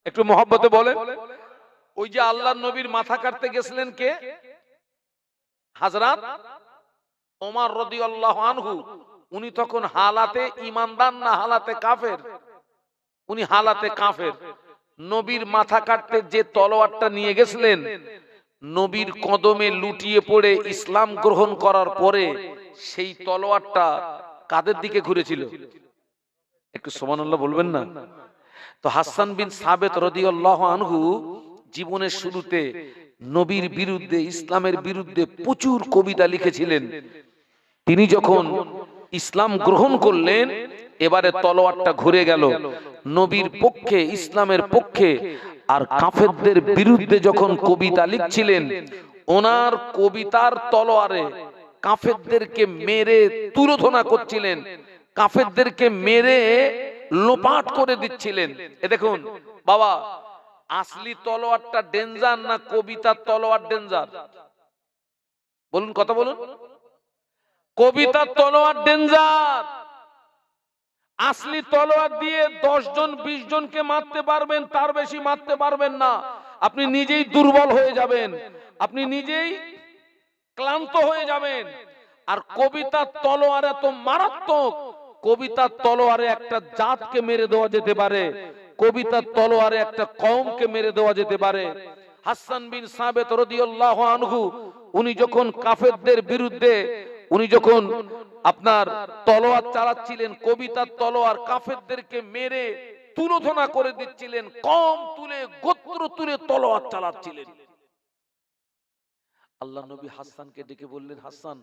একটু মহব্বতে বলেন। ওই যে আল্লাহর নবীর মাথা কাটতে গেছিলেন কে? হযরত ওমর রাদিয়াল্লাহু আনহু। উনি তখন হালাতে ঈমানদার না হালাতে কাফের? উনি হালাতে কাফের। নবীর মাথা কাটতে যে তলোয়ারটা নিয়ে গেছিলেন, নবীর কদমে লুটিয়ে পড়ে ইসলাম গ্রহণ করার পরে সেই তলোয়ারটা কাদের দিকে ঘুরেছিল? একটু সুবহানাল্লাহ বলবেন না? তো হাসান বিন সাবেত রাদিয়াল্লাহু আনহু জীবনের শুরুতে নবীর বিরুদ্ধে, ইসলামের বিরুদ্ধে প্রচুর কবিতা লিখেছিলেন। তিনি যখন ইসলাম গ্রহণ করলেন, এবারে তলোয়ারটা ঘুরে গেল নবীর পক্ষে, ইসলামের পক্ষে। আর কাফেরদের বিরুদ্ধে যখন কবিতা লিখছিলেন, ওনার কবিতার তলোয়ারে কাফেরদেরকে মেরে তুলোধনা করছিলেন, কাফেরদেরকে মেরে লোপাট করে দিচ্ছিলেন। এ দেখুন বাবা, আসলি তলোয়ারটা ডেঞ্জার না কবিতার তলোয়ার ডেঞ্জার? বলুন, কথা বলুন। কবিতার তলোয়ার ডেঞ্জার। আসলি তলোয়ার দিয়ে 10 জন 20 জনকে মারতে পারবেন, তার বেশি মারতে পারবেন না। আপনি নিজেই দুর্বল হয়ে যাবেন, আপনি নিজেই ক্লান্ত হয়ে যাবেন। আর কবিতার তলোয়ার এত মারাত্মক, কবিতার তলোয়ারে একটা জাতকে মেরে দেওয়া যেতে পারে, কবিতার তলোয়ারে একটা কওমকে মেরে দেওয়া যেতে পারে। হাসান বিন সাবেত রাদিয়াল্লাহু আনহু উনি যখন কাফেরদের বিরুদ্ধে, উনি যখন আপনার তলোয়ার চালাচ্ছিলেন, কবিতার তলোয়ার, কাফেরদেরকে মেরে তুলোধনা করে দিচ্ছিলেন, কম তুলে গোত্র তুলে তলোয়ার চালাচ্ছিলেন। আল্লাহ নবী হাসানকে ডেকে বললেন, হাসান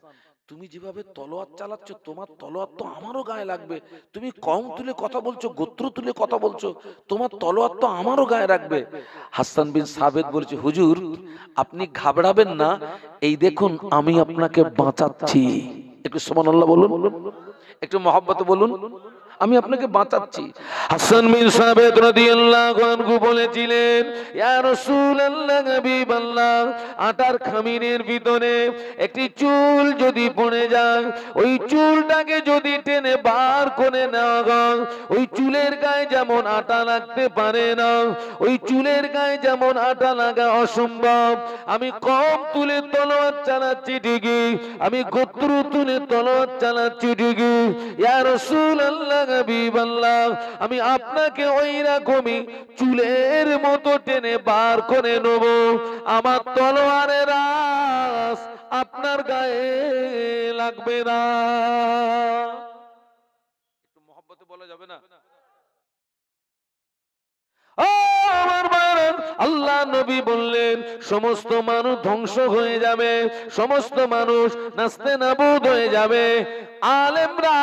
তুমি যেভাবে তলোয়ার চালাচ্ছ, তোমার তলোয়ার তো আমারও গায়ে লাগবে। তুমি কম তুলে কথা বলছো, গোত্র তুলে কথা বলছো, তোমার তলোয়ার তো আমারও গায়ে লাগবে। হাসান বিন সাবেত বলছে, হুজুর আপনি ঘাবড়াবেন না, এই দেখুন আমি আপনাকে বাঁচাচ্ছি। একটু সুবহানাল্লাহ বলুন, একটু মহব্বতে বলুন, আমি আপনাকে বাঁচাচ্ছি। হাসান বিন সাবেত রাদিয়াল্লাহু আনহু বলেছিলেন, ইয়া রাসূলুল্লাহ, হাবিবাল্লাহ, আটার খামিরের ভিতরে একটি চুল যদি পড়ে যায়, ওই চুলটাকে যদি টেনে বার করে নেওয়া হয়, ওই চুলের গায়ে যেমন আটা লাগতে পারে না, ওই চুলের গায়ে যেমন আটা লাগা অসম্ভব। আমি কম তুলে তলোয়ার চালাচ্ছি ঠিকই, আমি গোত্র তুলে তলোয়ার চালাচ্ছি ঠিকই, ইয়া রাসূলুল্লাহ, হাবিবাল্লাহ, আমি আপনাকে ওই রকমই চুলের মতো টেনে বার করে নেব। আমার তলোয়ারের আঁচ আপনার গায়ে লাগবে না। একটু মহব্বতে বলা যাবে না? আল্লাহ নবী বললেন, সমস্ত মানুষ ধ্বংস হয়ে যাবে, সমস্ত মানুষ নাস্তে নাবুদ হয়ে যাবে, আলেমরা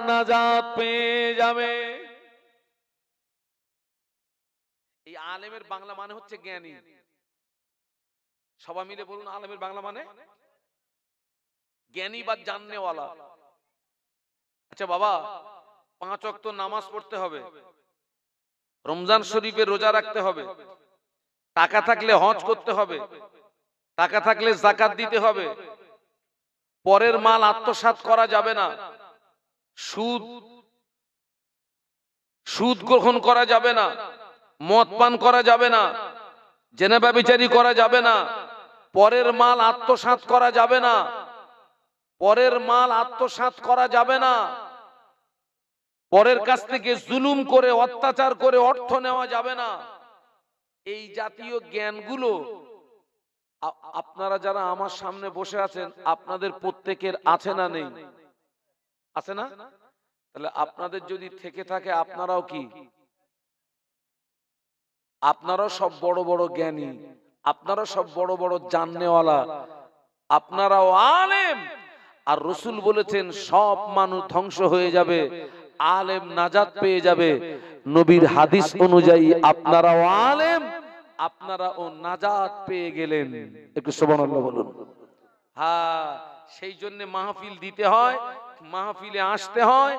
নাজাত পেয়ে যাবে। এই আলেমের বাংলা মানে হচ্ছে জ্ঞানী। সবাই মিলে বলুন, আলেমের বাংলা মানে জ্ঞানী বা জাননেওয়ালা। আচ্ছা বাবা, 5 ওয়াক্ত নামাজ পড়তে হবে, রমজান শরীফে রোজা রাখতে হবে, টাকা থাকলে হজ করতে হবে, টাকা থাকলে যাকাত দিতে হবে, পরের মাল আত্মসাৎ করা যাবে না, সুদ সুদ গ্রহণ করা যাবে না, মদ পান করা যাবে না, জেনা ব্যভিচারী করা যাবে না, পরের মাল আত্মসাৎ করা যাবে না, পরের মাল আত্মসাৎ করা যাবে না, পরের কাছ থেকে জুলুম করে অত্যাচার করে অর্থ নেওয়া যাবে না। এই জাতীয় জ্ঞানগুলো আপনারা যারা আমার সামনে বসে আছেন, আপনাদের প্রত্যেকের আছে না নেই? আছে না? তাহলে আপনাদের যদি থেকে থাকে, আপনারাও কি? আপনারাও সব বড় বড় জ্ঞানী, আপনারা সব বড় বড় জাননেওয়ালা, আপনারাও আলেম। আর রাসূল বলেছেন সব মানুষ ধ্বংস হয়ে যাবে, আলেম নাজাত পেয়ে যাবে। নবীর হাদিস অনুযায়ী আপনারাও আলেম, আপনারাও নাজাত পেয়ে গেলেন। একটু সুবহানাল্লাহ বলুন। হ্যাঁ, সেই জন্য মাহফিল দিতে হয়, মাহফিলে আসতে হয়,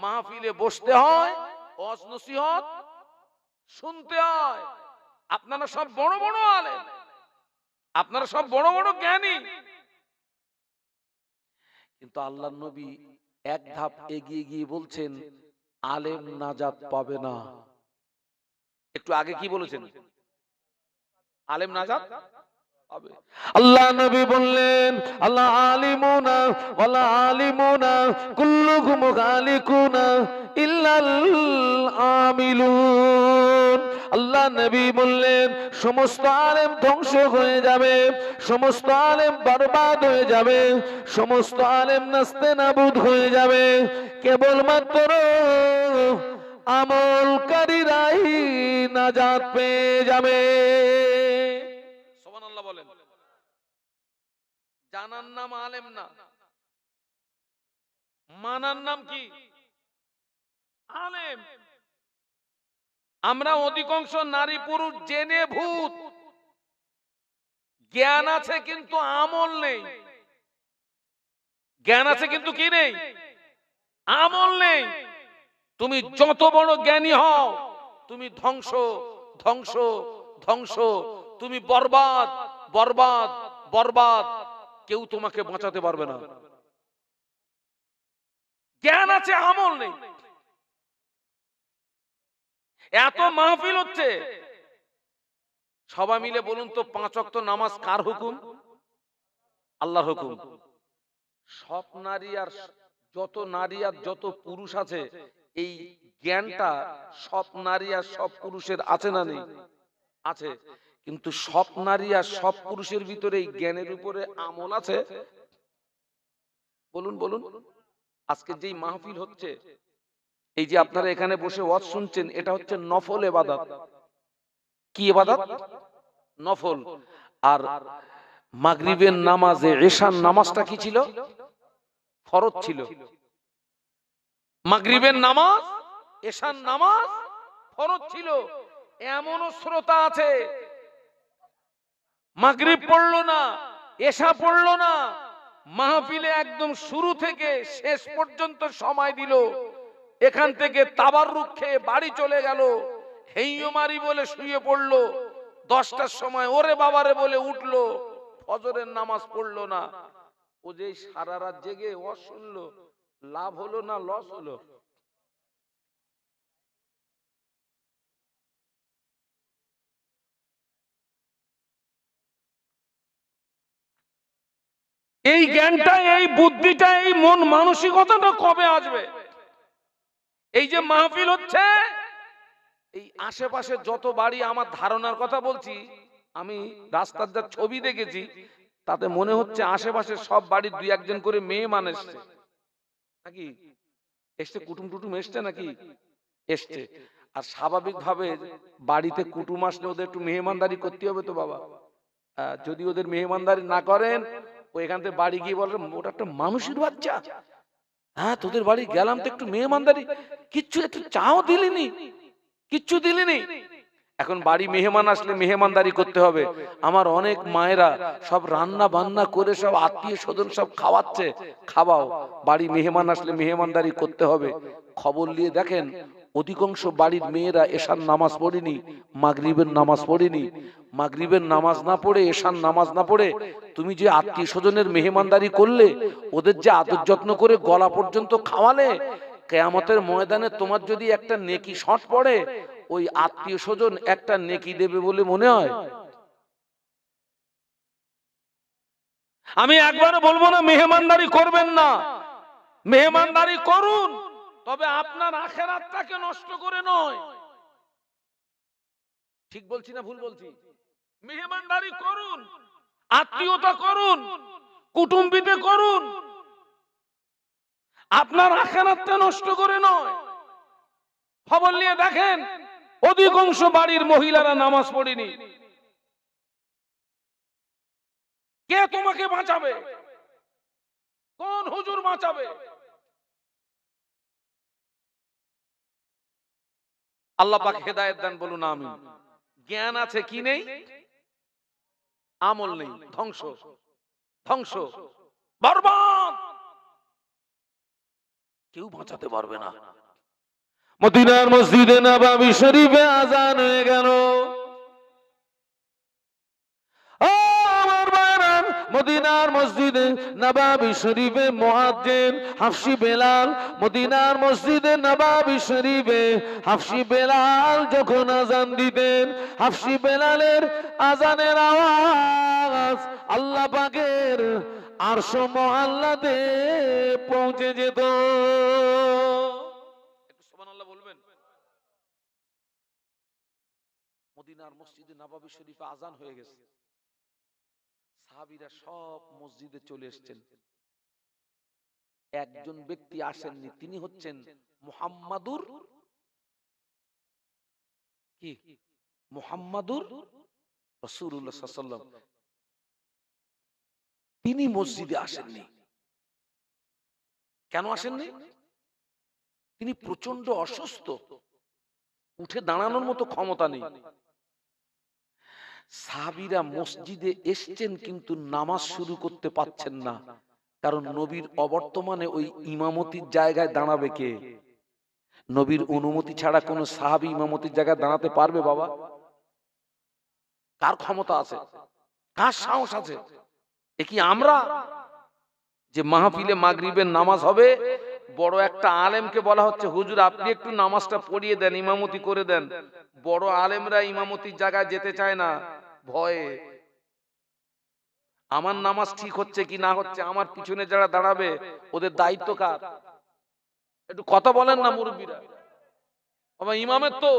মাহফিলে বসতে হয়, ওয়াজ নসিহত শুনতে হয়। আপনারা সব বড় বড় আলেম, আপনারা সব বড় বড় জ্ঞানী, কিন্তু আল্লাহর নবী এক ধাপ এগিয়ে গিয়ে বলছেন, আলেম নাজাত পাবে না। একটু আগে কি বলেছেন? আলেম নাজাত পাবে। আল্লাহ নবী বললেন, আল্লাহ আলিমুনা ওয়ালা আলিমুনা কুল্লুকুম গালিকুনা ইল্লাল আমিলুন। আল্লাহ নবী বললেন, সমস্ত আলেম ধ্বংস হয়ে যাবে, সমস্ত আলেম বরবাদ হয়ে যাবে, সমস্ত আলেম নাস্তেনাবুদ হয়ে যাবে, কেবলমাত্র আমলকারীরাই নাজাত পেয়ে যাবে। সুবহানাল্লাহ বলেন। জানার নাম আলেম না, মানার নাম কি? আলেম। আমরা অধিকাংশ নারী পুরুষ জেনে ভূত, জ্ঞান আছে কিন্তু আমল নেই। জ্ঞান আছে কিন্তু কি নেই? আমল নেই। তুমি যত বড় জ্ঞানী হও, তুমি ধ্বংস ধ্বংস ধ্বংস, তুমি বরবাদ বরবাদ বরবাদ, কেউ তোমাকে বাঁচাতে পারবে না। জ্ঞান আছে আমল নেই। এত মাহফিল হচ্ছে, সবাই মিলে বলুন তো 5 ওয়াক্ত নামাজ কার হুকুম? আল্লাহর হুকুম। সব নারী আর যত নারী আর যত পুরুষ আছে, এই জ্ঞানটা সব নারী আর সব পুরুষের আছে না নেই? আছে। কিন্তু সব নারী আর সব পুরুষের ভিতরে এই জ্ঞানের উপরে আমল আছে? বলুন বলুন। আজকে যেই মাহফিল হচ্ছে, এই যে আপনারা এখানে বসে ওয়াজ শুনছেন, এটা হচ্ছে নফল ইবাদত। কি ইবাদত? নফল। আর মাগরিবের নামাজে এশার নামাজটা কি ছিল? ফরজ ছিল। মাগরিবের নামাজ, এশার নামাজ ফরজ ছিল। এমনও শ্রোতা আছে মাগরিব পড়লো না, এশা পড়লো না, মাহফিলে একদম শুরু থেকে শেষ পর্যন্ত সময় দিল, এখান থেকে তাবাররুক খেয়ে বাড়ি চলে গেল, হেইয়মারি বলে শুয়ে পড়লো, 10টার সময় ওরে বাবারে বলে উঠলো, ফজরের নামাজ পড়লো না। ও যে সারা রাত জেগে ওয়াজ শুনলো, লাভ হলো না লস হলো? এই জ্ঞানটা, এই বুদ্ধিটা, এই মন মানসিকতাটা কবে আসবে? এই যে মাহফিল হচ্ছে, এই আশেপাশে যত বাড়ি, আমার ধারণার কথা বলছি, আমি রাস্তার যা ছবি দেখেছি তাতে মনে হচ্ছে আশেপাশে সব বাড়ির 2-1 জন করে মেয়ে মানুষ নাকি এসছে, কুটুম টুটুম এসছে নাকি এসছে। আর স্বাভাবিকভাবে বাড়িতে কুটুম আসলে ওদের একটু মেহমানদারি করতে হবে তো বাবা। যদি ওদের মেহমানদারি না করেন, ও এখান থেকে বাড়ি গিয়ে বলে ওটা একটা মানুষের বাচ্চা, হ্যাঁ তোদের বাড়ি গেলাম তো একটু মেহমানদারি, কিচ্ছু একটু চাও দিলিনি, কিচ্ছু দিলিনি। এখন বাড়ি মেহমান আসলে মেহমানদারি করতে হবে। আমার অনেক মায়েরা সব রান্না বান্না করে সব আত্মীয় স্বজন সব খাওয়াচ্ছে, খাওয়াও, বাড়ি মেহমান আসলে মেহমানদারি করতে হবে। খবর নিয়ে দেখেন অধিকাংশ বাড়ির মেয়েরা এশার নামাজ পড়েনি, মাগরিবের নামাজ পড়েনি। মাগরিবের নামাজ না পড়ে, এশার নামাজ না পড়ে তুমি যে আত্মীয় স্বজনের মেহমানদারি করলে, ওদের যে আদর যত্ন করে গলা পর্যন্ত খাওয়ালে, কিয়ামতের ময়দানে তোমার যদি একটা নেকি শর্ট পড়ে, ওই আত্মীয় স্বজন একটা নেকি দেবে বলে মনে হয়? আমি একবারও বলবো না মেহমানদারি করবেন না, মেহমানদারি করুন, তবে আপনার আখিরাতটাকে নষ্ট করে নয়। ঠিক বলছি না ভুল বলছি? মেহমানদারি করুন, আত্মীয়তা করুন, কুটুম্বিতে করুন, আপনার আখিরাতটা নষ্ট করে নয়। খবর নিয়ে দেখেন অধিকাংশ বাড়ির মহিলারা নামাজ পড়েনি। কে তোমাকে বাঁচাবে? কোন হুজুর বাঁচাবে? আল্লাহ পাক হেদায়েত দেন, বলুন আমিন। জ্ঞান আছে কি নেই? আমল নেই, ধ্বংস ধ্বংস বরবাদ, কেউ বাঁচাতে পারবে না। মদিনার মসজিদে নববী শরীফে আযান হয়ে গেল। মদিনার মসজিদে নববী শরীফে মুয়াজ্জিন হাফসি বেলাল, মদিনার মসজিদে নববী শরীফে হাফসি বেলাল যখন আযান দিতেন, হাফসি বেলালের আযানের আওয়াজ আল্লাহ পাকের আরশ মুআল্লাতে পৌঁছে যেত। একটু সুবহানাল্লাহ বলবেন। মদিনার মসজিদে নববী শরীফে আযান হয়ে গেছে, সাহাবীরা সব মসজিদে চলে এসেছেন। একজন ব্যক্তি আসেননি, তিনি হচ্ছেন মুহাম্মাদুর কি মুহাম্মাদুর রাসূলুল্লাহ সাল্লাল্লাহু আলাইহি ওয়াসাল্লাম। তিনি মসজিদে আসেননি। কেন আসেননি? তিনি প্রচন্ড অসুস্থ, উঠে দাঁড়ানোর মতো ক্ষমতা নেই। সাহাবীরা মসজিদে এসেছেন কিন্তু নামাজ শুরু করতে পারছেন না, কারণ নবীর অবর্তমানে ওই ইমামতির জায়গায় দাঁড়াবে কে? নবীর অনুমতি ছাড়া কোন সাহাবী ইমামতির জায়গায় দাঁড়াতে পারবে বাবা? কার ক্ষমতা আছে? কার সাহস আছে? এ কি আমরা যে মাহফিলে মাগরিবের নামাজ হবে, বড় একটা আলেমকে বলা হচ্ছে হুজুর আপনি একটু নামাজটা পড়িয়ে দেন, ইমামতি করে দেন। বড় আলেমরা ইমামতির জায়গায় যেতে চায় না ভয়ে। আমার নামাজ ঠিক হচ্ছে কি না হচ্ছে, আমার পিছনে যারা দাঁড়াবে ওদের দায়িত্ব কার? একটু কথা বলেন না মুরব্বীরা। বাবা ইমামের তো,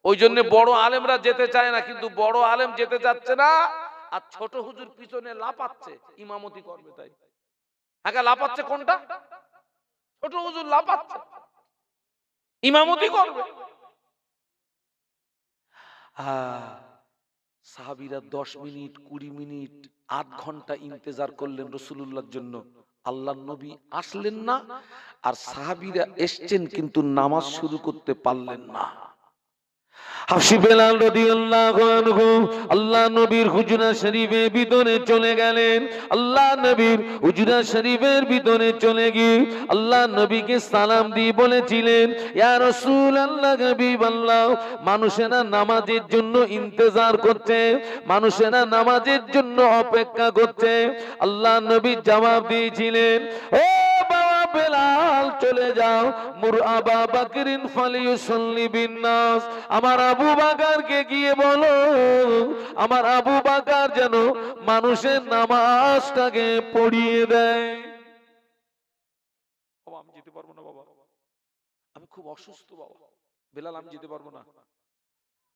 ওই জন্য বড় আলেমরা যেতে চায় না, কিন্তু বড় আলেম যেতে যাচ্ছে না আর ছোট হুজুর পিছনে লাপাচ্ছে ইমামতি করবে। তাই আগে লাপাচ্ছে কোনটা? ছোট হুজুর লাপাচ্ছে ইমামতি করবে। সাহাবীরা 10 মিনিট 20 মিনিট আধ ঘন্টা ইন্তেজার করলেন রাসূলুল্লাহর জন্য। আল্লাহর নবী আসলেন না, আর সাহাবীরা এসেছেন কিন্তু নামাজ শুরু করতে পারলেন না। হাফসি বেলাল রাদিয়াল্লাহু আনহু আল্লাহ নবীর হুজরা শরীফের ভিতরে চলে গেলেন। আল্লাহ নবীর হুজরা শরীফের ভিতরে চলে গিয়ে আল্লাহ নবীকে সালাম দিয়ে বলেছিলেন, ইয়া রাসূলুল্লাহ হাবিবাল্লাহ, মানুষেরা নামাজের জন্য ইন্তজার করছে, মানুষেরা নামাজের জন্য অপেক্ষা করছে। আল্লাহ নবী জবাব দিয়েছিলেন, ও বাবা বেলাল চলে যাও, মুর আবা বকরিন ফালিয়ুসাল্লি বিন নাস, আমার আবু বকরকে গিয়ে বলো, আমার আবু বকর যেন মানুষের নামাজটাকে পড়িয়ে দেয়। বাবা আমি যেতে পারবো না, বাবা আমি খুব অসুস্থ, বাবা বেলাল আমি যেতে পারবো না।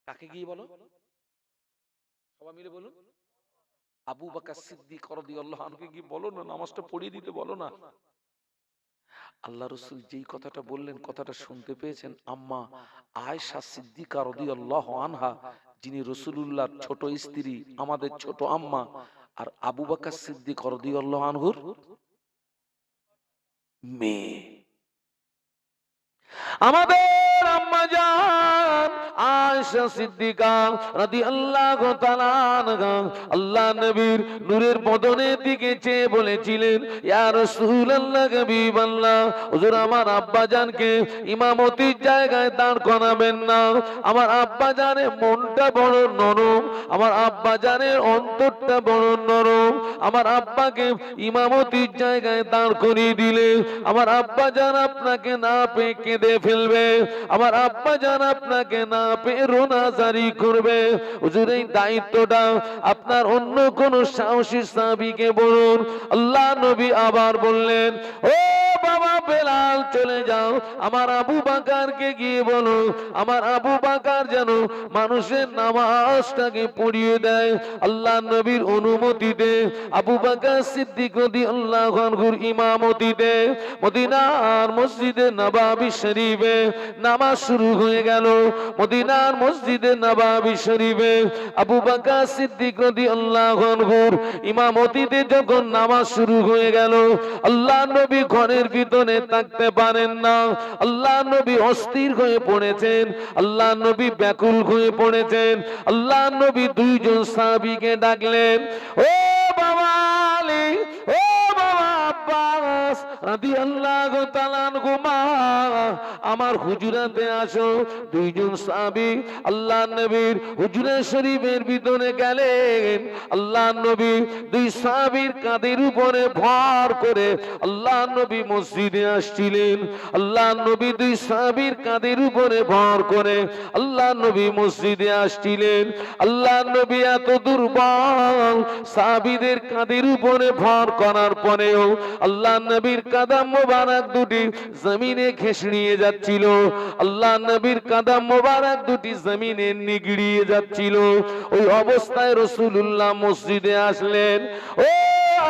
কাকে গিয়ে বলো? সবাই মিলে বলুন, আবু বকর সিদ্দিক রাদিয়াল্লাহু আনহুকে গিয়ে বলো না, নামাজটা পড়িয়ে দিতে বলো না। আল্লাহ রাসূল যেই কথাটা বললেন, কথাটা শুনতে পেয়েছেন আম্মা আয়েশা সিদ্দিকা রাদিয়াল্লাহু আনহা, যিনি রাসূলুল্লাহর ছোট স্ত্রী, আমাদের ছোট আম্মা, আর আবু বকর সিদ্দিক রাদিয়াল্লাহু আনহুর মেয়ে। আমাদের আম্মা জান আয়েশা সিদ্দিকা রাদিয়াল্লাহু তাআলা আনহা আল্লাহ নবীর নূরের বদনের দিকে চেয়ে বলেছিলেন, ইয়া রাসূলুল্লাহ হাবিবাল্লাহ, হুজুর আমার আব্বা জানকে ইমামতির জায়গায় দাঁড় করাবেন না। আমার আব্বা জানের মনটা বড় নরম, আমার আব্বা জানের অন্তরটা বড় নরম। আমার আব্বাকে ইমামতির জায়গায় দাঁড় করিয়ে দিলে আমার আব্বা জান আপনাকে না পেয়ে কেঁদে ফেলবে, আমার আব্বা জান আপনাকে না পেয়ে রোনাজারি করবে। হুজুর এই দায়িত্বটা আপনার অন্য কোন সাহসী সাহাবীকে বলুন। আল্লাহ নবী আবার বললেন, ও বাবা বেলাল চলে যাও, আমার আবু বকরকে গিয়ে বলো, আমার আবু বকর যেন মানুষের নামাজটাকে পড়িয়ে দেয়। আল্লাহ নবীর অনুমতিতে আবু বকর সিদ্দিক রাদিয়াল্লাহু আনহুর ইমামতিতে মদিনার মসজিদে নববী শরীফে নামাজ শুরু হয়ে গেল। মদিনার মসজিদে নববী শরীফে আবু বকর সিদ্দিক রাদিয়াল্লাহু আনহুর ইমামতিতে যখন নামাজ শুরু হয়ে গেল, আল্লাহ নবী ঘরের ভিতরে থাকতে পারেন না। আল্লাহ নবী অস্থির হয়ে পড়েছেন, আল্লাহ নবী ব্যাকুল হয়ে পড়েছেন। আল্লাহ নবী দুইজন সাহাবীকে ডাকলেন, ও বাবা আলী, ও বাবা আব্বাস রাদিয়াল্লাহু তাআলা আনহুমা আমার হুজরাতে আসো। দুইজন সাহাবী আল্লাহর নবীর হুজরা শরীফের ভিতরে গেলেন। আল্লাহর নবী দুই সাহাবীর কাঁধের উপরে ভর করে আল্লাহর নবী মসজিদে আসছিলেন। আল্লাহর নবী দুই সাহাবীর কাঁধের উপরে ভর করে আল্লাহর নবী মসজিদে আসছিলেন। আল্লাহর নবী এত দুর্বল, সাহাবীদের কাঁধের উপরে ভর করার পরেও আল্লাহর নবীর কাদাম মোবারক দুটি জমিনে ঘেঁষড়িয়ে যাচ্ছিল। আল্লাহর নবীর কাদাম মোবারক দুটি জমিনে নিগড়িয়ে যাচ্ছিল। ওই অবস্থায় রাসূলুল্লাহ মসজিদে আসলেন। ও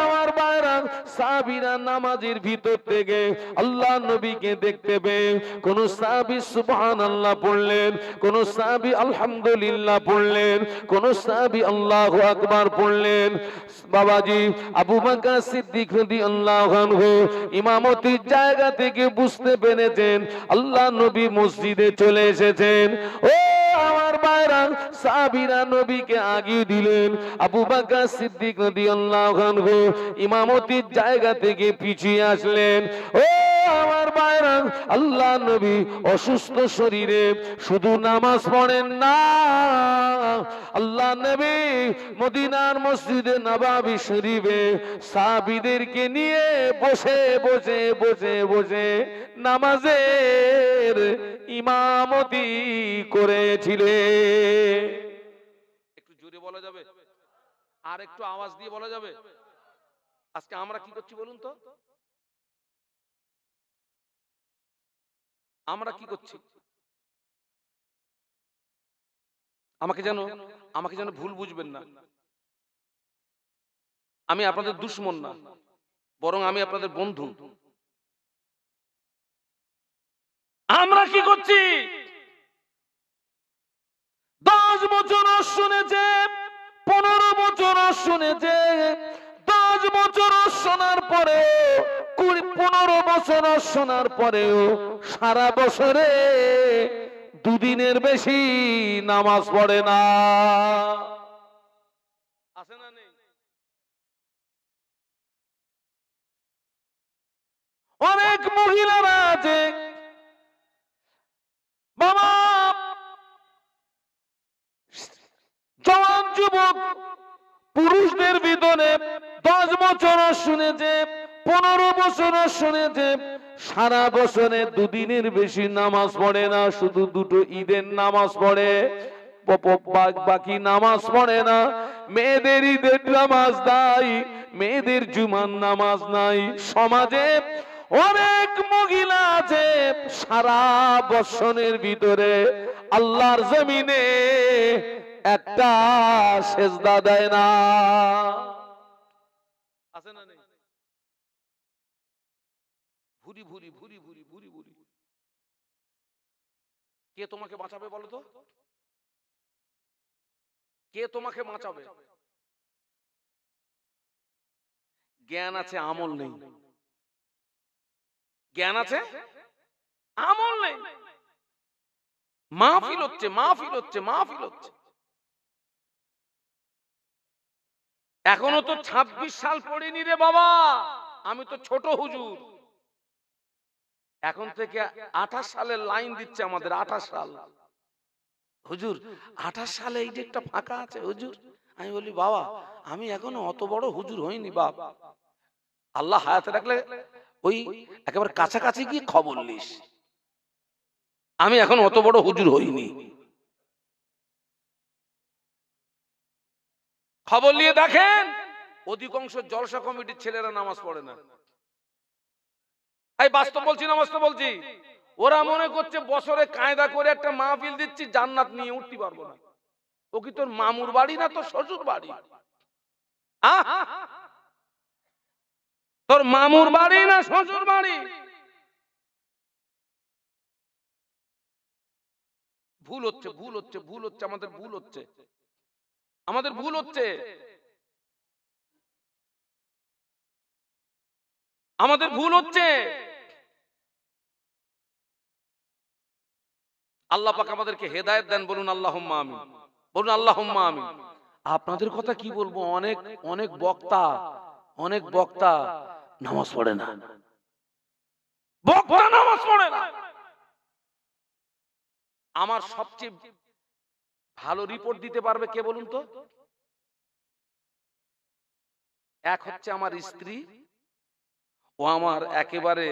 আমার ভাইরা, সাহাবীরা নামাজের ভিতর থেকে আল্লাহর নবীকে দেখতে পেয়ে কোন সাহাবী সুবহানাল্লাহ পড়লেন, কোন সাহাবী আলহামদুলিল্লাহ পড়লেন, কোন সাহাবী আল্লাহু আকবার পড়লেন। বাবাজি আবু বকর সিদ্দিক রাদিয়াল্লাহু আনহু ইমামতির জায়গা থেকে বুঝতে পেরেছেন আল্লাহর নবী মসজিদে চলে এসেছেন। ও আমার ভাইরা, সাহাবীরা নবীকে আগিয়ে দিলেন। আবু বকর সিদ্দিক রাদিয়াল্লাহু আনহু ইমামতির জায়গা থেকে পিছিয়ে আসলেন। ও আমার ভাইরা, আল্লাহর নবী অসুস্থ শরীরে শুধু নামাজ পড়েন না, আল্লাহর নবী মদিনার মসজিদে নববী শরীফে সাহাবীদেরকে নিয়ে বসে বসে বসে বসে নামাজের ইমামতি করেছিলেন। একটু জোরে বলা যাবে? আর একটু আওয়াজ দিয়ে বলা যাবে? আজকে আমরা কি করছি বলুন তো? আমরা কি করছি? আমাকে যেন ভুল বুঝবেন না। আমি আপনাদের দুশমন না, বরং আমি আপনাদের বন্ধু। আমরা কি করছি? 10 বছর শুনেছে, 15 বছর শুনেছে, 10 বছর শোনার পরে 15 বছর শোনার পরেও সারা বছরে দুদিনের বেশি নামাজ পড়ে না। আছে না নেই? অনেক মহিলারা আছে বাবা, জওয়ান যুবক পুরুষদের ভিতরে 10 বছর শুনেছে, 15 বছর শুনেছে, সারা বছরে দুদিনের বেশি নামাজ পড়ে না, শুধু দুটো ঈদের নামাজ পড়ে, বাকি নামাজ পড়ে না। মেয়েদের ঈদের নামাজ নাই, মেয়েদের জুমার নামাজ নাই। সমাজে অনেক মহিলা আছে সারা বছরের ভিতরে আল্লাহর জমিনে একটা সেজদা দেয় না। আছে না নেই? ভুরি ভুরি ভুরি ভুরি ভুরি ভুরি। কে তোমাকে বাঁচাবে বলো তো? কে তোমাকে বাঁচাবে? জ্ঞান আছে, আমল নেই। জ্ঞান আছে, আমল নেই। মাহফিল হচ্ছে, মাহফিল হচ্ছে, মাহফিল হচ্ছে। এখনো তো 26 সাল পড়িনি রে বাবা, আমি তো ছোট হুজুর। এখন থেকে 28 সালের লাইন দিচ্ছে আমাদের। 28 সাল হুজুর, 28 সালে এই যে একটা ফাঁকা আছে হুজুর। আমি বলি বাবা, আমি এখনো অত বড় হুজুর হইনি বাপ। আল্লাহ হায়াতে রাখলে ওই একেবারে কাছাকাছি গিয়ে খবর নিস। আমি এখন অত বড় হুজুর হইনি। খবর নিয়ে দেখেন অধিকাংশ জলসা কমিটির ছেলেরা নামাজ পড়ে না। এই বাস্তব বলছি, না বাস্তব বলছি। ওরা মনে করছে বছরে কায়দা করে একটা মাহফিল দিচ্ছি, জান্নাত নিয়ে উঠতে পারবো না। ও কি তোর মামুর বাড়ি না তোর শ্বশুর বাড়ি? তোর মামুর বাড়ি না শ্বশুর বাড়ি? ভুল হচ্ছে, ভুল হচ্ছে, ভুল হচ্ছে, আমাদের ভুল হচ্ছে, আমাদের ভুল হচ্ছে, আমাদের ভুল হচ্ছে। আল্লাহ পাক আমাদেরকে হেদায়েত দেন, বলুন আল্লাহুম্মা আমিন, বলুন আল্লাহুম্মা আমিন। আপনাদের কথা কি বলবো, অনেক অনেক বক্তা, অনেক বক্তা নামাজ পড়ে না। বক্তা নামাজ পড়ে না। আমার সবচেয়ে ভালো রিপোর্ট দিতে পারবে কে বলুন তো? এক হচ্ছে আমার স্ত্রী, ও আমার একেবারে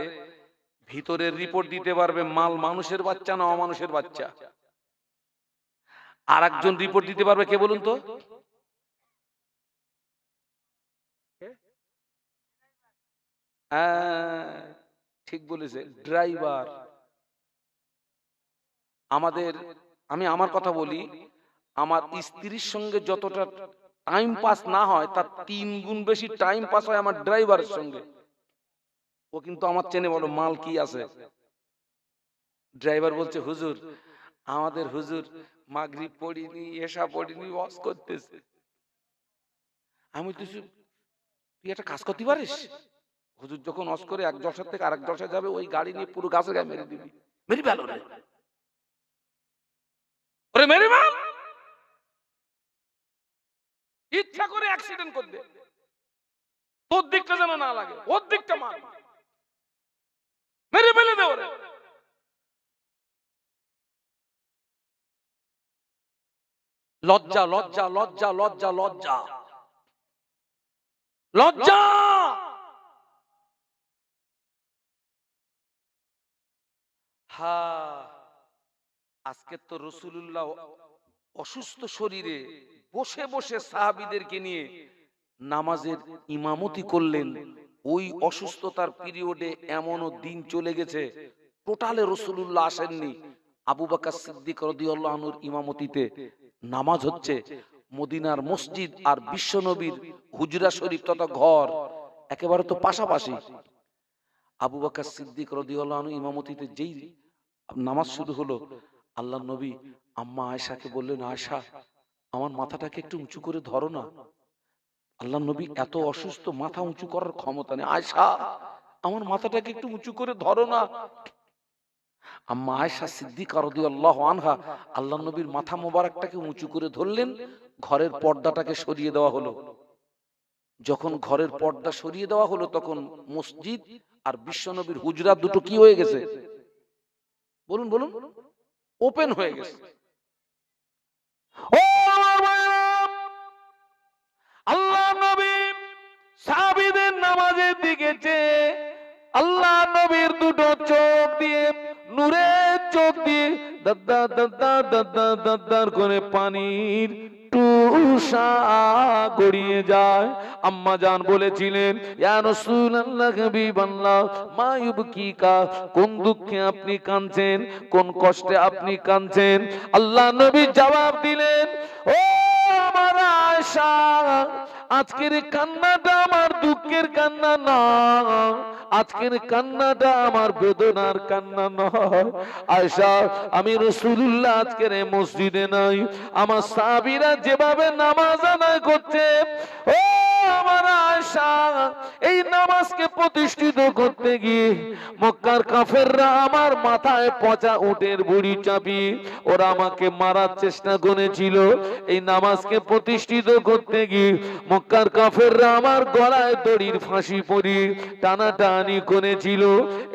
ভিতরের রিপোর্ট দিতে পারবে মাল মানুষের বাচ্চা না অমানুষের বাচ্চা। আর একজন রিপোর্ট দিতে পারবে কে বলুন তো? হ্যাঁ, ঠিক বলেছে, ড্রাইভার। আমাদের, আমি আমার কথা বলি, আমার স্ত্রীর সঙ্গে যতটা টাইম পাস না হয় তার 3 গুণ বেশি টাইম পাস হয় আমার ড্রাইভারের সঙ্গে। ও কিন্তু আমার চেনে, বলো মাল কি আছে। ড্রাইভার বলছে হুজুর, আমাদের হুজুর মাগরিব পড়িনি, এশা পড়িনি, ওয়াজ করতেছে। আমি বলতেছি তুই একটা কাজ করতে পারিস, হুজুর যখন ওয়াজ করে এক জলসা থেকে আরেক জলসা যাবে, ওই গাড়ি নিয়ে পুরো গাছের গায়ে মেরে দিবি। মেরি ভালো রে, ওরে মেরি মাল, ইচ্ছা করে অ্যাক্সিডেন্ট করবে, তোর দিকটা যেন না লাগে, ওর দিকটা মার, মেরে ফেলে দে ওরে। লজ্জা লজ্জা লজ্জা লজ্জা লজ্জা লজ্জা। হ্যাঁ, আজকে তো রাসূলুল্লাহ অসুস্থ শরীরে বসে বসে সাহাবীদেরকে নিয়ে নামাজের ইমামতি করলেন। ওই অসুস্থতার পিরিয়ডে এমনও দিন চলে গেছে টোটালে রাসূলুল্লাহ আসেননি। আবু বকর সিদ্দিক রাদিয়াল্লাহু আনহুর ইমামতিতে নামাজ হচ্ছে। মদিনার মসজিদ আর বিশ্বনবীর হুজরা শরীফ তথা ঘর একেবারে তো পাশাপাশি। আবু বকর সিদ্দিক রাদিয়াল্লাহু আনহু ইমামতিতে যেই নামাজ শুরু হলো, আল্লাহর নবী আম্মা আয়েশাকে বললেন, আয়েশা আমার মাথাটাকে একটু উঁচু করে ধরো না। আল্লাহর নবী এত অসুস্থ, মাথা উঁচু করার ক্ষমতা নেই। আয়েশা আমার মাথাটাকে একটু উঁচু করে ধরো না। আম্মা আয়েশা সিদ্দিকা রাদিয়াল্লাহু আনহা আল্লাহর নবীর মাথা মোবারকটাকে উঁচু করে ধরলেন। ঘরের পর্দাটাকে সরিয়ে দেওয়া হলো। যখন ঘরের পর্দা সরিয়ে দেওয়া হলো তখন মসজিদ আর বিশ্বনবীর হুজরা দুটো কি হয়ে গেছে বলুন বলুন, ওপেন হয়ে গেছে। ও আল্লাহ নবী সাহাবীদের নামাজের দিকে চেয়ে আল্লাহ নবীর দুটো চোখ দিয়ে, নূরের চোখ দিয়ে দাদা দাদা দাদা দাদার করে পানির টুসা গড়িয়ে যায়। আম্মা জান বলেছিলেন, ইয়া রাসূলুল্লাহ হাবিবাল্লাহ মা ইউবকিকা, কোন দুঃখে আপনি কাঁদছেন, কোন কষ্টে আপনি কাঁদছেন? আল্লাহ নবী জবাব দিলেন, ও আমার আয়েশা, আজকের কান্নাটা আমার দুঃখের কান্না না, আজকের কান্নাটা আমার বেদনার কান্না নয়। আয়েশা, আমি রাসূলুল্লাহ আজকের এই মসজিদে নাই, আমার সাহাবীরা যেভাবে নামাজ আদায় করছে, ও আমার আয়েশা, এই নামাজকে প্রতিষ্ঠিত করতে গিয়ে মক্কার কাফেররা আমার মাথায় পচা উটের বুড়ি চাপিয়ে ওরা আমাকে মারার চেষ্টা করেছিল। এই নামাজকে প্রতিষ্ঠিত করতে গিয়ে মক্কার কাফেররা আমার গলায় দড়ির ফাঁসি পরিয়ে টানাটানি করেছিল।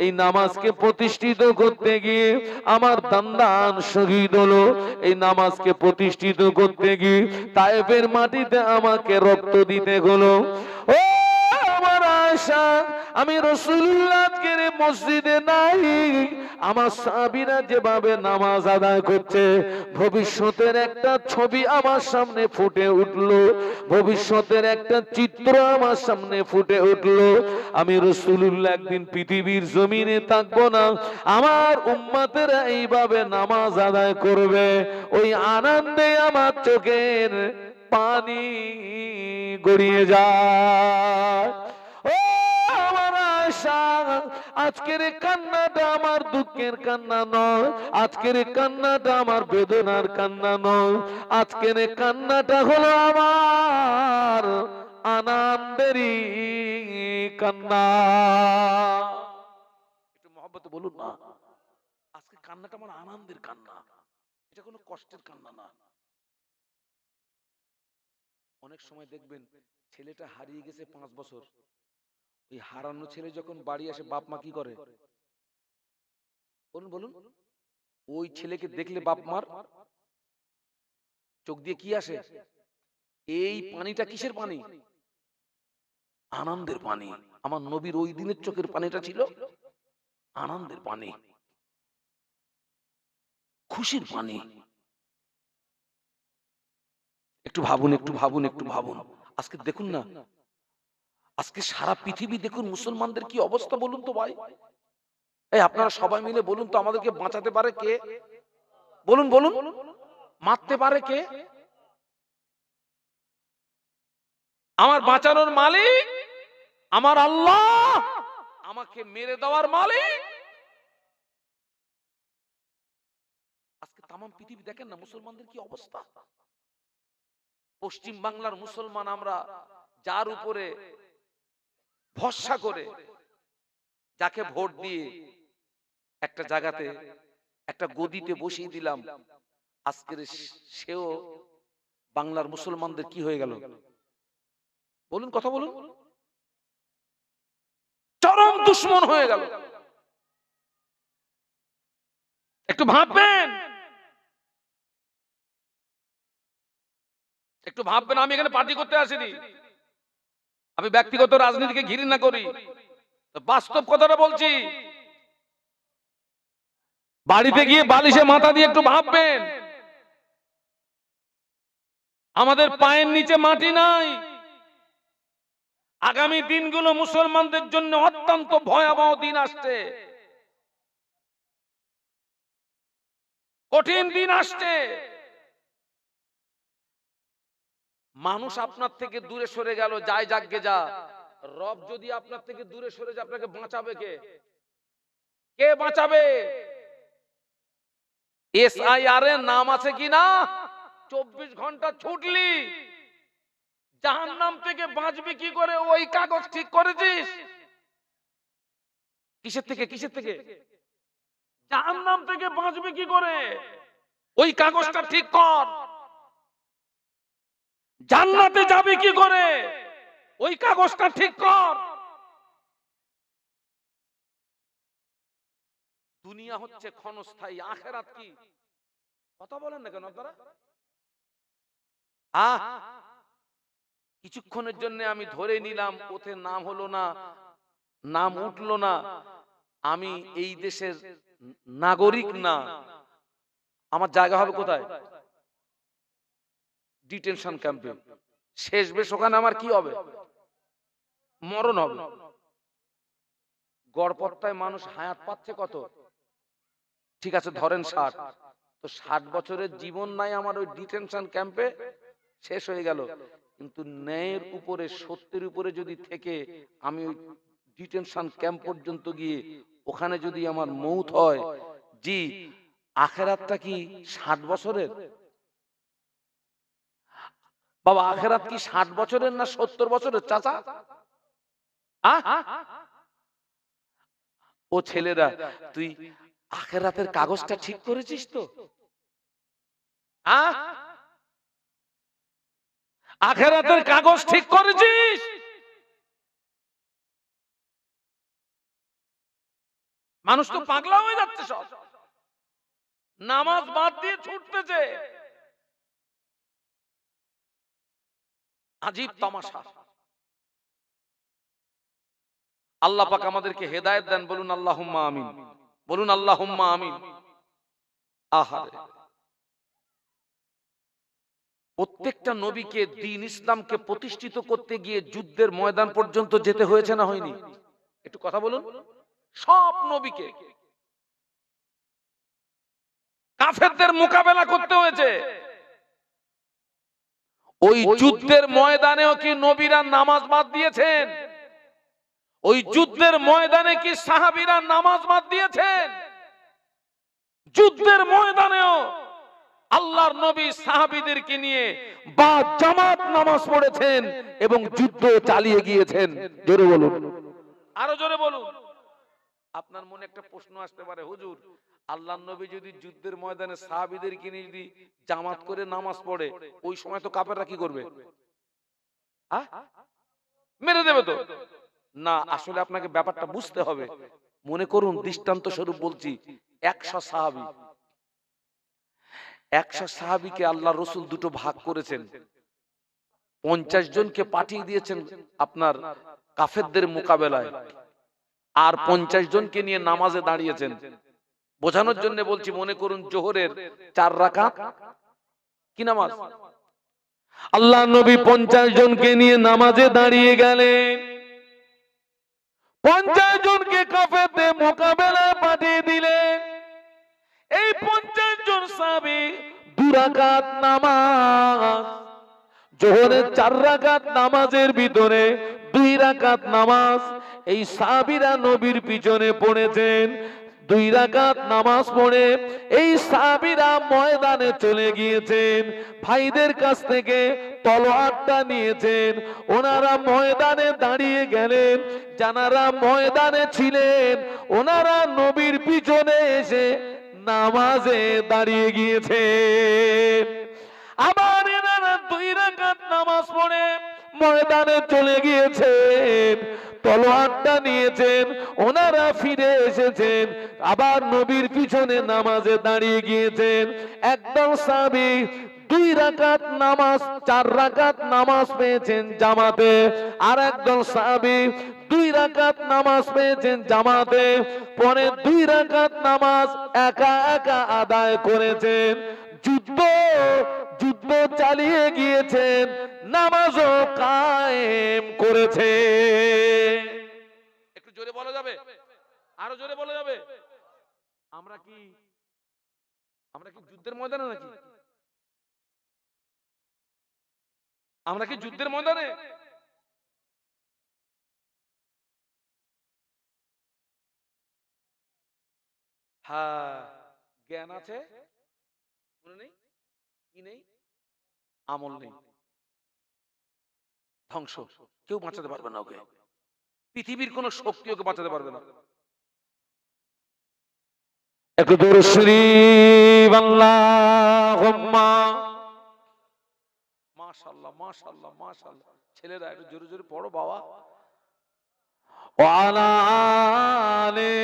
এই নামাজকে প্রতিষ্ঠিত করতে গিয়ে আমার দান্দান শহীদ হলো। এই নামাজকে প্রতিষ্ঠিত করতে গিয়ে তায়েফের মাটিতে আমাকে রক্ত দিতে হলো। ও আমার আয়েশা, আমি রাসূলুল্লাহ আজকের মসজিদে নাই, আমার সাহাবীরা যেভাবে নামাজ আদায় করছে, ভবিষ্যতের একটা ছবি আমার সামনে ফুটে উঠলো, ভবিষ্যতের একটা চিত্র আমার সামনে ফুটে উঠলো। আমি রাসূলুল্লাহ একদিন পৃথিবীর জমিনে থাকবো না, আমার উম্মতেরা এইভাবে নামাজ আদায় করবে, ওই আনন্দে আমার চোখের পানি গড়িয়ে যায়। ও আমার আয়েশা, আজকের কান্নাটা আমার দুঃখের কান্না নয়, আজকের কান্নাটা আমার বেদনার কান্না নয়, আজকের কান্নাটা হলো আমার আনন্দেরই কান্না। একটু মহব্বতে বলুন না, আজকে কান্নাটা আমার আনন্দের কান্না, এটা কোনো কষ্টের কান্না না। অনেক সময় দেখবেন ছেলেটা হারিয়ে গেছে 5 বছর, ওই হারানো ছেলে যখন বাড়ি আসে বাপ মা কি করে, বলুন বলুন, ওই ছেলেকে দেখলে বাপ মার চোখ দিয়ে কি আসে? এই পানিটা কিসের পানি? আনন্দের পানি। আমার নবীর ওই দিনের চোখের পানিটা ছিল আনন্দের পানি, খুশির পানি। একটু ভাবুন, একটু ভাবুন, একটু ভাবুন। আজকে দেখুন না, আজকে সারা পৃথিবী দেখুন মুসলমানদের কি অবস্থা বলুন তো ভাই। এই আপনারা সবাই মিলে বলুন তো, আমাদেরকে বাঁচাতে পারে কে? বলুন বলুন, মারতে পারে কে? আমার বাঁচানোর মালিক আমার আল্লাহ, আমাকে মেরে দেওয়ার মালিক। আজকে তাম পৃথিবী দেখেন না মুসলমানদের কি অবস্থা। পশ্চিম বাংলার মুসলমান আমরা, যার উপরে ভরসা করে, যাকে ভোট দিয়ে একটা জায়গাতে একটা গদিতে বসিয়ে দিলাম, আজকের সেও বাংলার মুসলমানদের কি হয়ে গেল বলুন, কথা বলুন, চরম দুশ্মন হয়ে গেল। একটু ভাববেন, একটু ভাববেন। আমি এখানে পার্টি করতে আসিনি, আমি ব্যক্তিগত রাজনীতিকে ঘৃণা করি, বাস্তব কথাটা বলছি। বাড়িতে গিয়ে বালিশে মাথা দিয়ে একটু ভাববেন, আমাদের পায়ের নিচে মাটি নাই। আগামী দিনগুলো মুসলমানদের জন্য অত্যন্ত ভয়াবহ দিন আসছে, কঠিন দিন আসছে। মানুষ আপনার থেকে দূরে সরে গেল, যায় যাকগে যা। রব যদি আপনার থেকে দূরে সরে যায়, আপনাকে বাঁচাবে কে? কে বাঁচাবে? SIR এর নাম আছে কিনা? 24 ঘন্টা ছুটলি জাহান্নাম থেকে বাঁচবি কি করে? ওই কাগজ ঠিক করেছিস? কিসের থেকে? কিসের থেকে? জাহান্নাম থেকে বাঁচবি কি করে? ওই কাগজটা ঠিক কর। জান্নাতে যাবে কি করে? ওই কাগজটা ঠিক কর। দুনিয়া হচ্ছে ক্ষণস্থায়ী, আখেরাত কি? কথা বলেন না কেন আপনারা? কিছুক্ষণের জন্য আমি ধরে নিলাম, ওতে নাম হলো না, নাম উঠলো না, আমি এই দেশের নাগরিক না। আমার জায়গা হবে কোথায়? ডিটেনশন ক্যাম্পে। শেষ বেশ ওখানে আমার কি হবে? মরণ হবে। গড়পড়তায় মানুষ হায়াত পাচ্ছে কত? ঠিক আছে ধরেন 60, তো 60 বছরের জীবন নাই আমার ওই ডিটেনশন ক্যাম্পে, শেষ হয়ে গেল। কিন্তু ন্যায়ের উপরে, সত্যের উপরে যদি থেকে আমি ওই ডিটেনশন ক্যাম্প পর্যন্ত গিয়ে ওখানে যদি আমার মৌত হয়, জি, আখেরাতটা কি 60 বছরের? বাবা আখেরাত কি 60 বছরের না 70 বছরের চাচা? ও ছেলেরা, তুই আখেরাতের কাগজটা ঠিক করেছিস তো? আখেরাতের কাগজ ঠিক করেছিস? মানুষ তো পাগলা হয়ে যাচ্ছে, সব নামাজ বাদ দিয়ে ছুটতেছে। আজীব তামাশা। আল্লাহ পাক আমাদেরকে হেদায়েত দেন, বলুন আল্লাহুম্মা আমিন, বলুন আল্লাহুম্মা আমিন। আহারে, প্রত্যেকটা নবীকে দ্বীন ইসলামকে প্রতিষ্ঠিত করতে গিয়ে যুদ্ধের ময়দান পর্যন্ত যেতে হয়েছে না হয়নি? একটু কথা বলুন। সব নবীকে কাফেরদের মোকাবেলা করতে হয়েছে। ওই যুদ্ধের ময়দানেও কি নবীরা নামাজ বাদ দিয়েছেন? ওই যুদ্ধের ময়দানে কি সাহাবীরা নামাজ বাদ দিয়েছেন? যুদ্ধের ময়দানেও আল্লাহর নবী সাহাবীদেরকে নিয়ে বা জামাত নামাজ পড়েছেন এবং যুদ্ধ চালিয়ে গিয়েছেন। জোরে বলুন, আরো জোরে বলুন। আপনার মনে একটা প্রশ্ন আসতে পারে, হুজুর আল্লাহর নবী যদি যুদ্ধের ময়দানে সাহাবীদেরকে নিয়ে যদি জামাত করে নামাজ পড়ে, ওই সময় তো কাফেররা কি করবে? মেরে দেবে তো? না, আসলে আপনাকে ব্যাপারটা বুঝতে হবে। মনে করুন দৃষ্টান্ত স্বরূপ বলছি, 100 সাহাবী, 100 সাহাবীকে আল্লাহ রসুল দুটো ভাগ করেছেন। 50 জনকে পাঠিয়ে দিয়েছেন আপনার কাফেরদের মোকাবেলায়, আর 50 জনকে নিয়ে নামাজে দাঁড়িয়েছেন। বোঝানোর জন্য বলছি, মনে করুন জোহরের 4 রাকাত কি নামাজ, আল্লাহ নবী 50 জনকে নিয়ে নামাজে দাঁড়িয়ে গেলেন। 50 জনকে কাফেরদের মোকাবেলায় পাঠিয়ে দিলেন। এই 50 জন সাহাবী 2 রাকাত নামাজ, জোহরের 4 রাকাত নামাজের ভিতরে 2 রাকাত নামাজ, এই সাহাবীরা নবীর পিছনে পড়েছেন। 2 রাকাত নামাজ পড়ে এই সাহাবীরা ময়দানে চলে গিয়েছেন। ভাইদের কাছ থেকে তলোয়ারটা নিয়েছেন। ওনারা ময়দানে দাঁড়িয়ে গেলেন। যারা ময়দানে ছিলেন ওনারা নবীর পিছনে এসে নামাজে দাঁড়িয়ে গিয়েছেন। আবার এনারা 2 রাকাত নামাজ পড়ে ময়দানে চলে গিয়েছেন, তলোয়ারটা নিয়েছেন, ওনারা ফিরে এসেছেন, আবার নবীর পিছনে নামাজে দাঁড়িয়ে গিয়েছেন। একদল সাহাবী 2 রাকাত নামাজ 4 রাকাত নামাজ পেয়েছেন জামাতে, আর একদল সাহাবী 2 রাকাত নামাজ পেয়েছেন জামাতে, পরে 2 রাকাত নামাজ একা একা আদায় করেছেন। যুদ্ধ চালিয়ে গিয়েছেন, নামাজও কায়েম করেছে। একটু জোরে বলা যাবে, আরো জোরে বলা যাবে? আমরা কি যুদ্ধের ময়দানে নাকি? আমরা কি যুদ্ধের ময়দানে? হ্যাঁ, জ্ঞান আছে, মনে নেই, কি নেই? আমল নেই, ধ্বংস। কেউ বাঁচাতে পারবে না ওকে, পৃথিবীর কোন শক্তি ওকে বাঁচাতে পারবে না। একটু দরুদ শরীফ, আল্লাহুম্মা মাশাআল্লাহ মাশাআল্লাহ মাশাআল্লাহ। ছেলেরা একটু জোরে জোরে পড়ো বাবা। ওয়া আলা আলি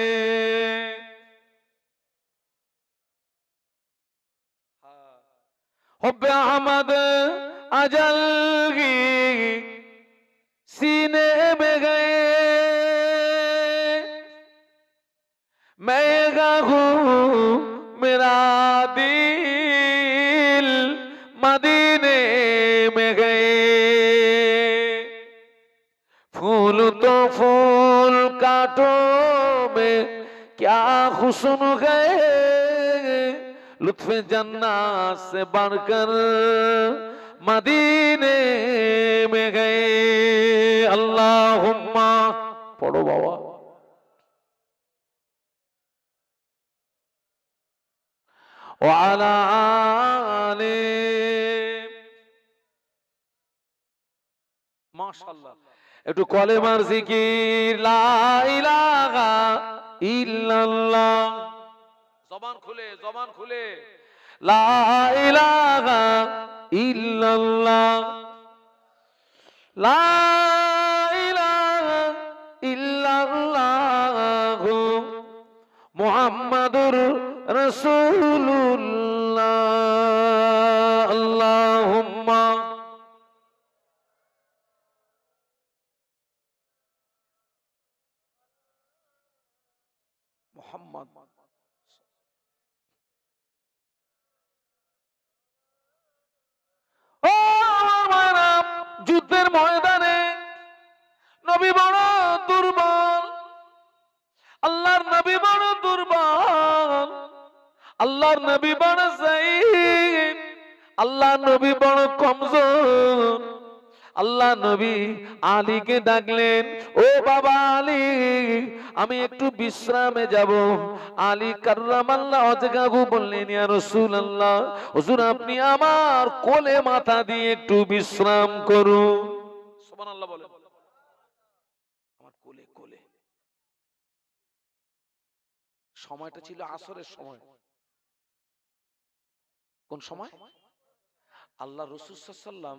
हुब्बे अहमद अजल की सीने में गए, मैं गाऊं मेरा दिल मदीने में गए। फूल तो फूल कांटों में क्या हुस्न गए, लुत्फ जन्नत से बढ़कर मदीने में गए। अल्लाहुम्मा पढ़ो बाबा। वाला आले माशाल्लाह। একটু কলেমার জিকির, লা ইলাহা ইল্লাল্লাহ। জবান খুলে, জবান খুলে, লা ইলাহা ইল্লাল্লাহ, লা ইলাহা ইল্লাল্লাহ, মুহাম্মাদুর রাসূলুল্লাহ। আল্লাহুম্মা মুহাম্মদ। যুদ্ধের ময়দানে নবী বড় দুর্বল, আল্লাহর নবী বড় দুর্বল, আল্লাহর নবী বড় যায়েব, আল্লাহর নবী বড় কমজোর। আল্লাহ নবী আলীকে ডাকলেন, ও বাবা আলী, আমি একটু বিশ্রামে যাব। আলী কাররামাল্লাহ ওয়াজহাহু বললেন, ইয়া রাসূলুল্লাহ, হুজুর আপনি আমার কোলে মাথা দিয়ে একটু বিশ্রাম করুন। সুবহানাল্লাহ বলেন। আমার কোলে কোলে। সময়টা ছিল আসরের সময়। কোন সময়? আল্লাহ রাসূল সাল্লাল্লাহু আলাইহি ওয়াসাল্লাম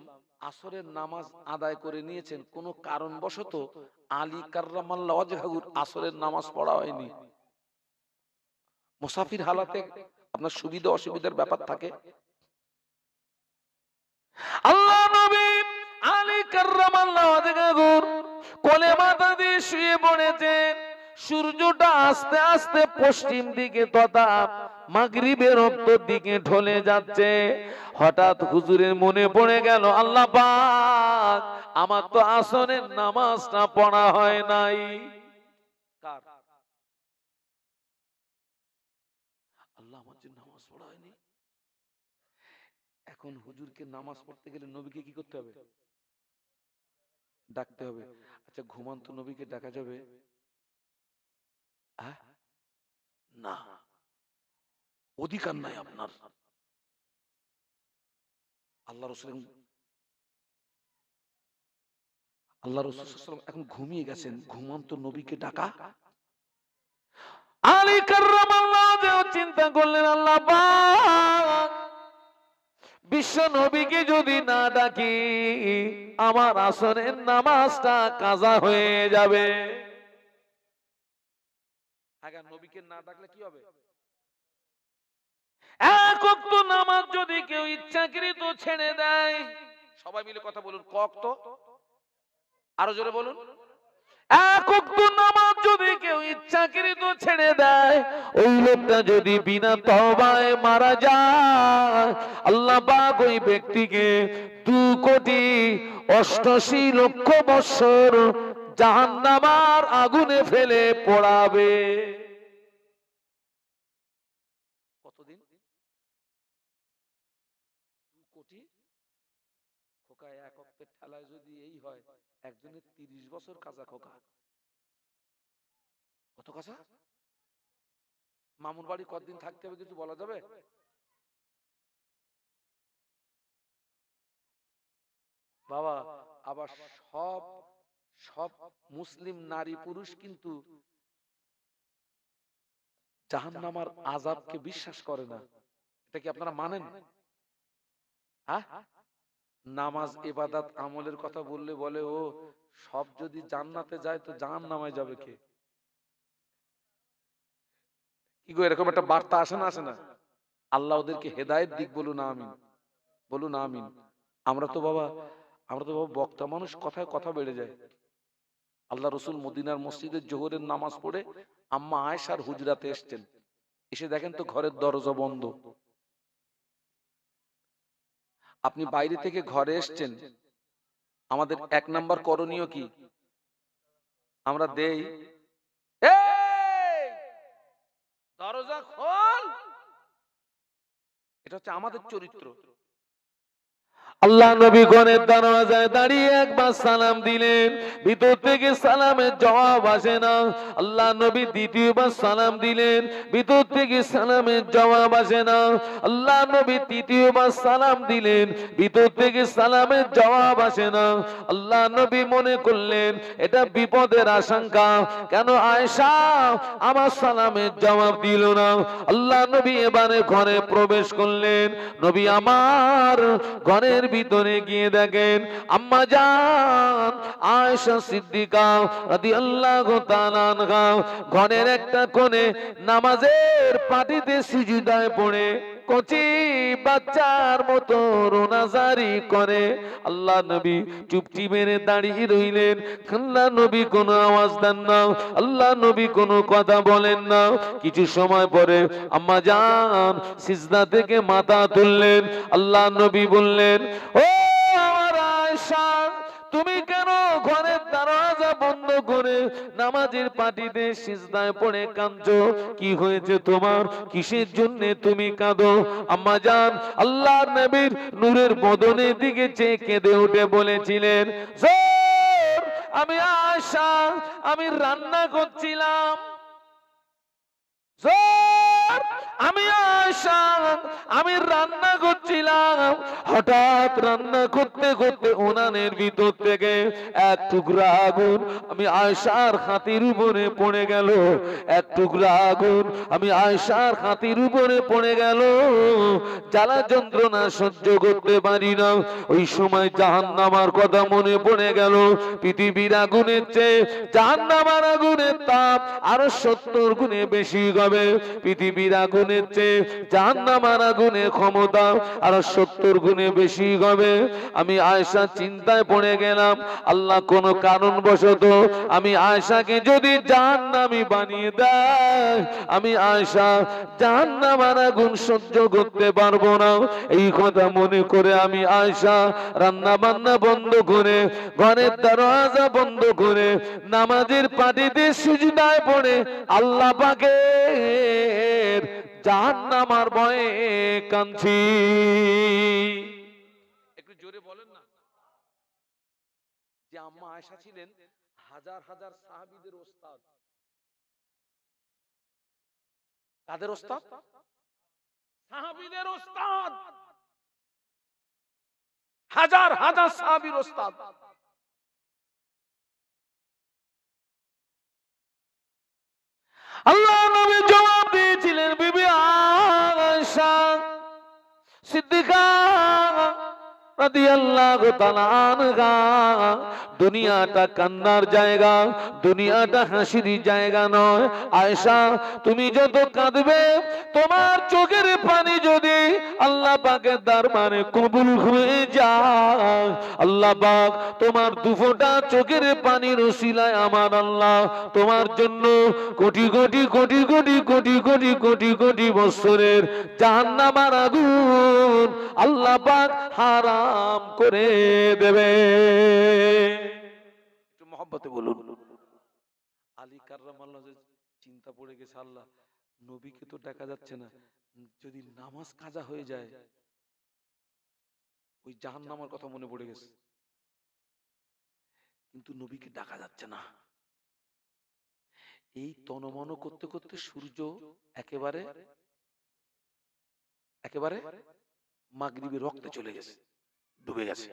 আসরের নামাজ আদায় করে নিয়েছেন, কোন কারণবশত আলী কাররামাল্লাহু ওয়াজহাহু আসরের নামাজ পড়া হয়নি। মুসাফির হালাতে আপনার সুবিধা অসুবিধার ব্যাপার থাকে। আল্লাহ নবী আলী কাররামাল্লাহু ওয়াজহাহু কোলে মাথা দিয়ে শুয়ে পড়েছেন। সূর্যটা আস্তে আস্তে পশ্চিম দিকে তথা মাগরিবের উত্তর দিকে ঢলে যাচ্ছে। হঠাৎ হুজুরের মনে পড়ে গেল, আল্লাহ পাক, আমার তো আসরের নামাজটা পড়া হয় নাই। কার? আল্লাহ, আমার যে নামাজ পড়া হয়নি। এখন হুজুরকে নামাজ পড়তে গেলে নবীকে কি করতে হবে? ডাকতে হবে। আচ্ছা, ঘুমান্ত নবীকে ডাকা যাবে? না, অধিকার নাই আপনার। আল্লাহ রাসূল এখন ঘুমিয়ে গেছেন, ঘুমন্ত নবীকে ডাকা। আলী কাররামাল্লাহু ওয়াজহাহু চিন্তা করলেন, আল্লাহ পাক, বিশ্ব নবীকে যদি না ডাকি আমার আসরের নামাজটা কাজা হয়ে যাবে। আগে নবীকে না ডাকলে কি হবে? এক ওয়াক্ত নামাজ যদি কেউ ইচ্ছাকৃত ছেড়ে দেয়, সবাই মিলে কথা বলুন, ক ওয়াক্ত? আরো জোরে বলুন। এক ওয়াক্ত নামাজ যদি কেউ ইচ্ছাকৃত ছেড়ে দেয়, ওই লোকটা যদি বিনা তওবায় মারা যায়, আল্লাহ পাক ওই ব্যক্তিকে 2,88,00,000 বছর জাহান্নামের আগুনে ফেলে পোড়াবে। কতদিন? 2 কোটি। খোকা, এক ওয়াক্তের ঠেলায় যদি এই হয়, একজনের 30 বছর কাজা। খোকা, কত কাজা? মামুর বাড়ি কতদিন থাকতে হবে কিছু বলা যাবে? বাবা, আবার সব সব মুসলিম নারী পুরুষ কিন্তু জাহান্নামের আযাবকে বিশ্বাস করে না। এটা কি আপনারা মানেন? হ্যাঁ, নামাজ ইবাদত আমলের কথা বললে বলে, ও সব যদি জান্নাতে যায় তো জাহান্নামে যাবে কে? কি গো, এরকম একটা বার্তা আসে না, আসে না? আল্লাহ ওদেরকে হেদায়েত দিক, বলুন আমিন, বলুন আমিন। আমরা তো বাবা বক্তা মানুষ, কথায় কথা বেড়ে যায়। আল্লাহ রাসূল মদিনার মসজিদে জোহরের নামাজ পড়ে আম্মা আয়েশার হুজরাতে এসেছেন। এসে দেখেন তো ঘরের দরজা বন্ধ। আপনি বাইরে থেকে ঘরে এসেছেন, আমাদের 1 নাম্বার করণীয় কি? আমরা দেই, এই দরজা খোল। এটা হচ্ছে আমাদের চরিত্র। আল্লাহ নবী ঘরের দরজায় দাঁড়িয়ে একবার সালাম দিলেন, ভিতর থেকে সালামের জবাব আসে না। আল্লাহ নবী দ্বিতীয়বার সালাম দিলেন, ভিতর থেকে সালামের জবাব আসে না। আল্লাহ নবী তৃতীয়বার সালাম দিলেন, ভিতর থেকে সালামের জবাব আসে না। আল্লাহ নবী মনে করলেন এটা বিপদের আশঙ্কা, কেন আয়েশা আমার সালামের জবাব দিল না। আল্লাহ নবী এবারে ঘরে প্রবেশ করলেন। নবী আমার ঘরের ভিতরে গিয়ে দেখেন আম্মা জান আয়েশা সিদ্দিকা রাদিয়াল্লাহু তাআলা আনহা ঘরের একটা কোণে নামাজের পাটিতে সিজদায় পড়ে কচি বাচ্চার মতো রোনাজারি করে। আল্লাহ নবী চুপটি মেরে দাঁড়িয়ে রইলেন। আল্লাহ নবী কোনো আওয়াজ দেন না, আল্লাহ নবী কোনো কথা বলেন না। কিছু সময় পরে আম্মা জান সিজদা থেকে মাথা তুললেন। আল্লাহ নবী বললেন, ও আমার আয়েশা, তুমি কেন ঘরের দরজা বন্ধ করে নামাজের পাটিতে সিজদায় পড়ে কাঁদছো? কি হয়েছে তোমার? কিসের জন্য তুমি কাঁদো? আম্মা জান আল্লাহর নবীর নূরের বদনের দিকে চেয়ে কেঁদে উঠে বলেছিলেন, আমি আয়েশা, আমি রান্না করছিলাম, আমি আয়েশা আমি রান্না করছিলাম, হঠাৎ রান্না করতে করতে উনানের ভিতর থেকে এক টুকরা আগুন আমি আয়েশার হাতের উপরে পড়ে গেল। এক টুকরা আগুন আমি আয়েশার হাতের উপরে পড়ে গেল। জ্বালা যন্ত্রণা সহ্য করতে পারি না। ওই সময় জাহান্নামের কথা মনে পড়ে গেল। পৃথিবীর আগুনের চেয়ে জাহান্নামের আগুনের তাপ আরো 70 গুণে বেশি হবে। পৃথিবীর আগুনের চেয়ে জাহান্নামের আগুনের ক্ষমতা আরো 70 গুণে বেশি হবে। আমি আয়েশা চিন্তায় পড়ে গেলাম, আল্লাহ কোন কারণবশত আমি আয়েশাকে যদি জাহান্নামী বানিয়ে দেয়, আমি আয়েশা জাহান্নামের আগুন সহ্য করতে পারবো না। এই কথা মনে করে আমি আয়েশা রান্না বান্না বন্ধ করে, ঘরের দরজা বন্ধ করে, নামাজের পাটিতে সিজদায় পড়ে আল্লাহ পাকের জাহান্নামের ভয়ে কাঁদছি। একটু জোরে বলেন না। যে আম্মা আয়েশা ছিলেন হাজার হাজার সাহাবীদের ওস্তাদ। কাদের ওস্তাদ? সাহাবীদের ওস্তাদ। হাজার হাজার সাহাবীর ওস্তাদ। আল্লাহ নবী জবাব দিয়েছিলেন, বিবি আয়েশা সিদ্দিকা রাদিয়াল্লাহু তাআলা আনহা, দুনিয়াটা কান্নার জায়গা, দুনিয়াটা হাসির জায়গা নয়। আয়েশা তুমি যত কাঁদবে, তোমার চোখের পানি যদি আল্লাহ পাকের দরবারে কবুল হয়ে যায়, আল্লাহ পাক তোমার দুফোঁটা চোখের পানির ওসিলায় আমার আল্লাহ তোমার জন্য কোটি কোটি কোটি কোটি কোটি কোটি কোটি কোটি বছরের জাহান্নামের আগুন আল্লাহ পাক হারাম করে দেবে। একটু মহব্বতে বলুন। আলী কাররামাল্লাহ চিন্তা পড়ে গেছে, আল্লাহ নবীকে তো দেখা যাচ্ছে না, যদি নামাজ কাজা হয়ে যায়, ওই জাহান্নামের কথা মনে পড়ে গেছে, কিন্তু নবীকে ডাকা যাচ্ছে না। এই তনমন করতে করতে সূর্য একেবারে একেবারে মাগরিবের রক্তে চলে গেছে, ডুবে গেছে।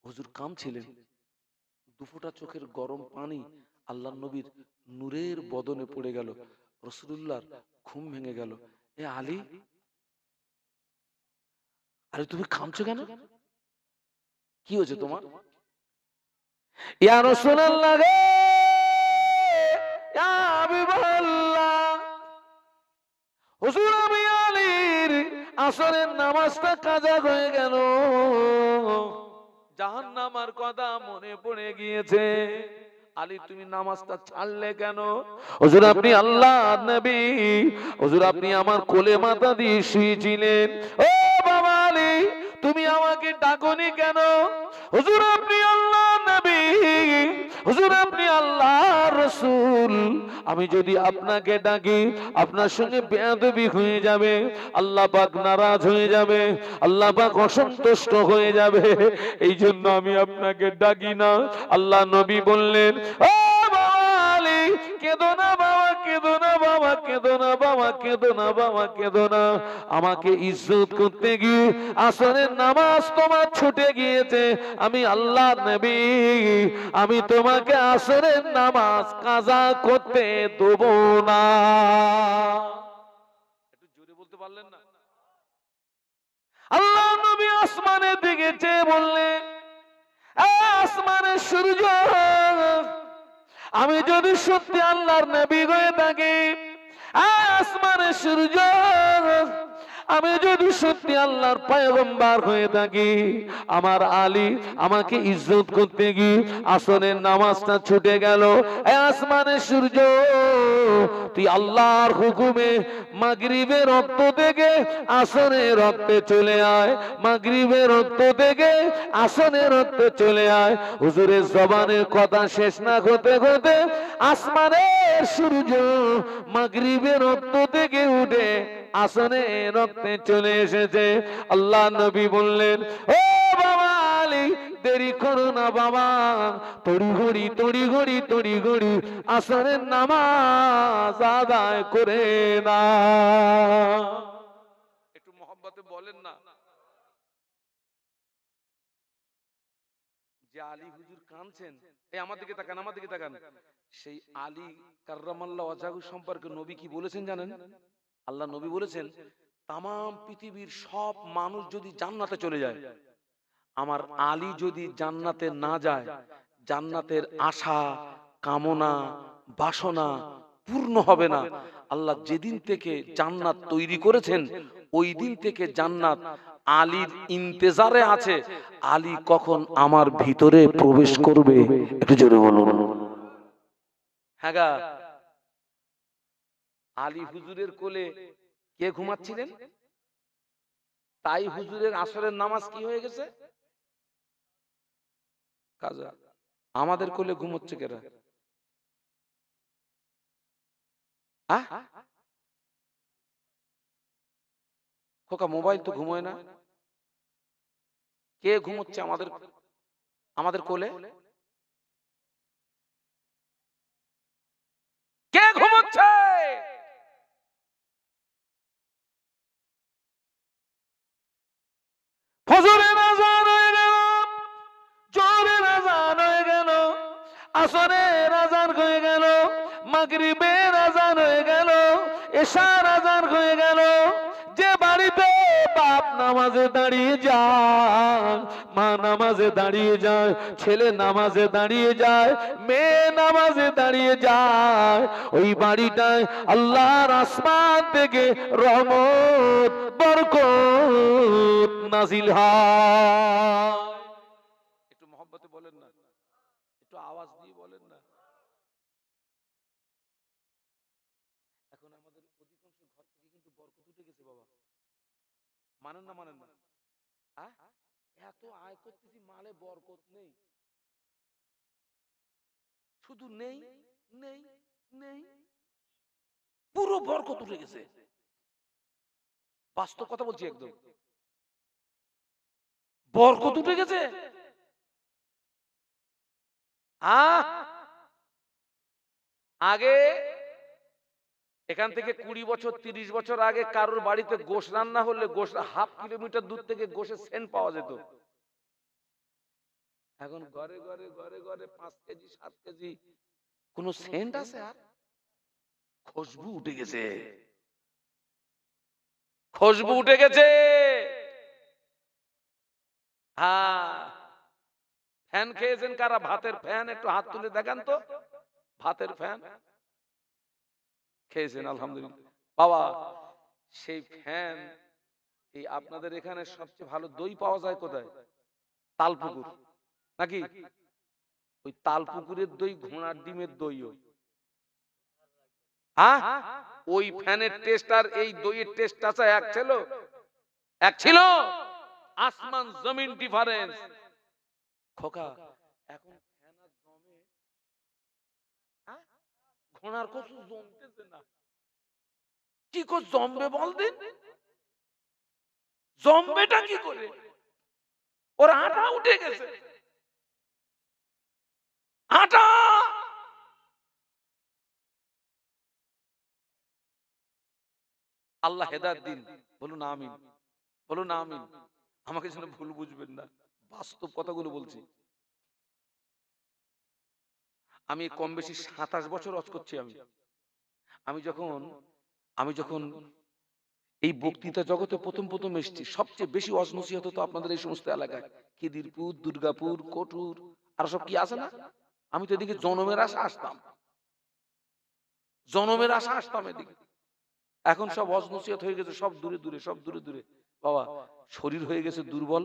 হুজুর কাঁদছিলেন, দুফোঁটা চোখের গরম পানি আল্লাহ নবীর নূরের বদনে পড়ে গেল। রাসূলুল্লাহর ঘুম ভেঙে গেল। এ আলী, আরে তুমি কাঁদছো কেন? কি হয়েছে তোমার? ইয়া রাসূলুল্লাহ গে, ইয়া হাবিবাল্লাহ, হুজুর আমি আলীর আসরের নামাজটা কাজা হয়ে গেল, জাহান্নামের কথা মনে পড়ে গিয়েছে। আলী তুমি নামাজটা ছাড়লে কেন? হুজুর আপনি আল্লাহর নবী, হুজুর আপনি আমার কোলে মাথা দিয়ে শুয়েছিলেন। ও বাবা আলী তুমি আমাকে ডাকোনি কেন? হুজুর আপনি আল্লাহর নবী, হুজুর আপনি আল্লাহর রাসূল, আমি যদি আপনাকে ডাকি আপনার সঙ্গে বেয়াদবি হয়ে যাবে, আল্লাহ পাক নারাজ হয়ে যাবে, আল্লাহ পাক অসন্তুষ্ট হয়ে যাবে, এই জন্য আমি আপনাকে ডাকি না। আল্লাহ নবী বললেন, ও বাবা আলী কেঁদো না বাবা, কেঁদো না বাবা, কেঁদো না বাবা, কেঁদো না বাবা, কেঁদো না। আমাকে ইজ্জত করতে গিয়ে আসরের নামাজ তোমার ছুটে গিয়েছে, আমি আল্লাহর নবী, আমি তোমাকে আসরের নামাজ কাজা করতে দেব না। একটু জোরে বলতে পারলেন না? আল্লাহ নবী আসমানের দিকে চেয়ে বললেন, আসমানের সূর্য, আমি যদি সত্যি আল্লাহর নবী হয়ে থাকি, আসমানের সূর্য, আমি যদি সত্যি আল্লাহর পয়গম্বর হয়ে থাকি, আমার আলী আমাকে ইজ্জত করতে গিয়ে আসরের নামাজটা ছুটে গেল। আসমানের সূর্য তুই আল্লাহর হুকুমে মাগরিবের রক্ত থেকে আসরের রক্তে চলে আয়, মাগরিবের রক্ত থেকে আসরের রক্তে চলে আয়। হুজুরের জবানের কথা শেষ না হতে হতে আসমানের সূর্য মাগরিবের রক্ত থেকে উঠে আসনে রক্তে চলে এসেছে। আল্লাহ নবী বললেন, ও বাবা আলী দেরি করো না বাবা, তড়িঘড়ি তড়িঘড়ি তড়িঘড়ি আসরের নামাজ আদায় করে না। একটু মহব্বতে বলেন না। যে আলী হুজুর কাঁদছেন, এই আমার দিকে তাকান, আমার দিকে তাকান। সেই আলী কাররামাল্লাহু ওয়াজহাহু সম্পর্কে নবী কি বলেছেন জানেন? আল্লাহ নবী বলেছেন, তাম পৃথিবীর সব মানুষ যদি জান্নাতে চলে যায়, আমার আলী যদি জান্নাতে না যায়, জান্নাতের আশা কামনা বাসনা পূর্ণ হবে না। আল্লাহ যেদিন থেকে জান্নাত তৈরি করেছেন, ওই দিন থেকে জান্নাত আলীর ইন্তজারে আছে। আলী কখন আমার ভিতরে প্রবেশ করবে, একটু জোরে বলুন। হ্যাঁ গা, আলী হুজুরের কোলে কে ঘুমাচ্ছিলেন? তাই হুজুরের আসরের নামাজ কি হয়ে গেছে? কাজা। আমাদের কোলে ঘুমোচ্ছে কেরা? খোকা মোবাইল তো ঘুমোয় না, কে ঘুমোচ্ছে আমাদের আমাদের কোলে? কে ঘুমোচ্ছে? ফজরের আযান হয়ে গেল, জোহরের আযান হয়ে গেল, আসরের আযান হয়ে গেল, মাগরিবের আযান হয়ে গেল, এশার আযান হয়ে গেল। যে বাড়িতে বাপ নামাজে দাঁড়িয়ে যায়, মা নামাজে দাঁড়িয়ে যায়, ছেলে নামাজে দাঁড়িয়ে যায়, মেয়ে নামাজে দাঁড়িয়ে যায়, ওই বাড়িটায় আল্লাহর আসমান থেকে রহমত বরকত নাজিল হয়। একটু মহব্বতে বলেন না, একটু আওয়াজ দিয়ে বলেন না। এখন আমাদের অধিকাংশ ঘর থেকে কিন্তু বরকত উঠে গেছে বাবা, মানেন না মানেন না? এত আয় করতেছি, মালে বরকত নেই, শুধু নেই নেই নেই, পুরো বরকত উঠে গেছে। বাস্তব কথা বলছি, একদম বরকত উঠে গেছে। আগে এখান থেকে 20 বছর 30 বছর আগে কারোর বাড়িতে গোশ রান্না হলে গোশ হাফ কিলোমিটার দূর থেকে গোশের সেন্ট পাওয়া যেত। এখন ঘরে ঘরে ঘরে ঘরে 5 কেজি 7 কেজি, কোন সেন্ট আছে? আর খুশবু উঠে গেছে, খুশবু উঠে গেছে। হ্যাঁ, ফ্যান খেয়েছেন কারা? ভাতের ফ্যান একটু হাত তুলে দেখান তো। ভাতের ফ্যান খেয়েছেন, আলহামদুলিল্লাহ বাবা। সেই ফ্যান, এই আপনাদের এখানে সবচেয়ে ভালো দই পাওয়া যায় কোথায়? তালপুকুর নাকি? ওই তালপুকুরের দই ঘোড়ার ডিমের দইও। হ্যাঁ, ওই ফ্যানের টেস্ট আর এই দইয়ের টেস্ট আছে এক ছিল, এক ছিল, আসমান জমিন ডিফারেন্স। খোকা এখন ফ্যান আর জমে, ঘোড়ার কচু জমতেছে না। কি করে জমবে বল দিন? জমবেটা কি করে? ওর আটা উঠে গেছে, আটা। আল্লাহ হেদায়েত দিন, বলুন আমিন, বলুন আমিন। আমাকে যেন ভুল বুঝবেন না, বাস্তব কথাগুলো বলছি। আমি কম বেশি 27 বছর ওয়াজ করছি। আমি যখন এই বক্তৃতা জগতে প্রথম প্রথম এসেছি, সবচেয়ে বেশি ওয়াজ নসিহত হতো আপনাদের এই সমস্ত এলাকায়, খিদিরপুর, দুর্গাপুর, কঠুর, আর সব কি আছে না। আমি তো এদিকে জনমের আশা আসতাম, জনমের আশা আসতাম এদিকে। এখন সব ওয়াজ নসিহত হয়ে গেছে, সব দূরে দূরে, সব দূরে দূরে বাবা। শরীর হয়ে গেছে দুর্বল।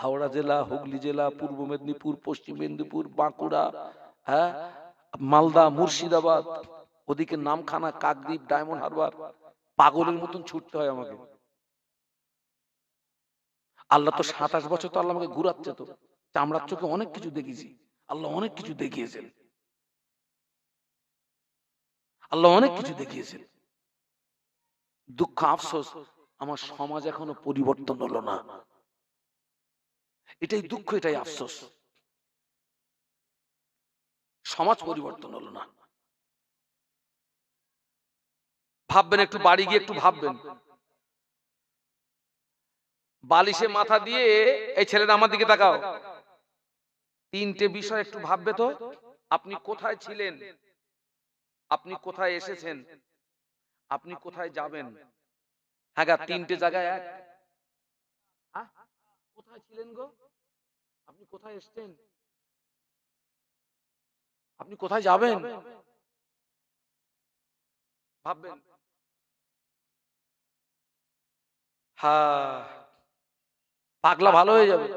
হাওড়া জেলা, হুগলি জেলা, পূর্ব মেদিনীপুর, পশ্চিম মেদিনীপুর, বাঁকুড়া, হ্যাঁ, মালদা, মুর্শিদাবাদ, ওদিকে নামখানা, কাকদ্বীপ, ডায়মন্ড হারবার, পাগলের মতন ছুটতে হয় আমাকে। আল্লাহ তো 27 বছর তো আল্লাহ আমাকে ঘুরাচ্ছে, তো চামড়ার চোখে অনেক কিছু দেখেছি। আল্লাহ অনেক কিছু দেখিয়েছেন, আল্লাহ অনেক কিছু দেখিয়েছেন। দুঃখ আফসোস, আমার সমাজ এখনো পরিবর্তন হলো না। এটাই দুঃখ, এটাই আফসোস। সমাজ পরিবর্তন হলো না। ভাববেন, একটু বাড়ি গিয়ে একটু ভাববেন, বালিশে মাথা দিয়ে, এই ছেলেরা আমার দিকে তাকাও, তিনটে বিষয় একটু ভাববে তো। আপনি কোথায় ছিলেন, আপনি কোথায় এসেছেন, আপনি কোথায় যাবেন। হ্যাঁ গা, তিনটে জায়গায় এক। কোথায় ছিলেন গো, আপনি কোথায় এসেছেন, আপনি কোথায় যাবেন, ভাববেন। হ্যাঁ, পাগলা ভালো হয়ে যাবে।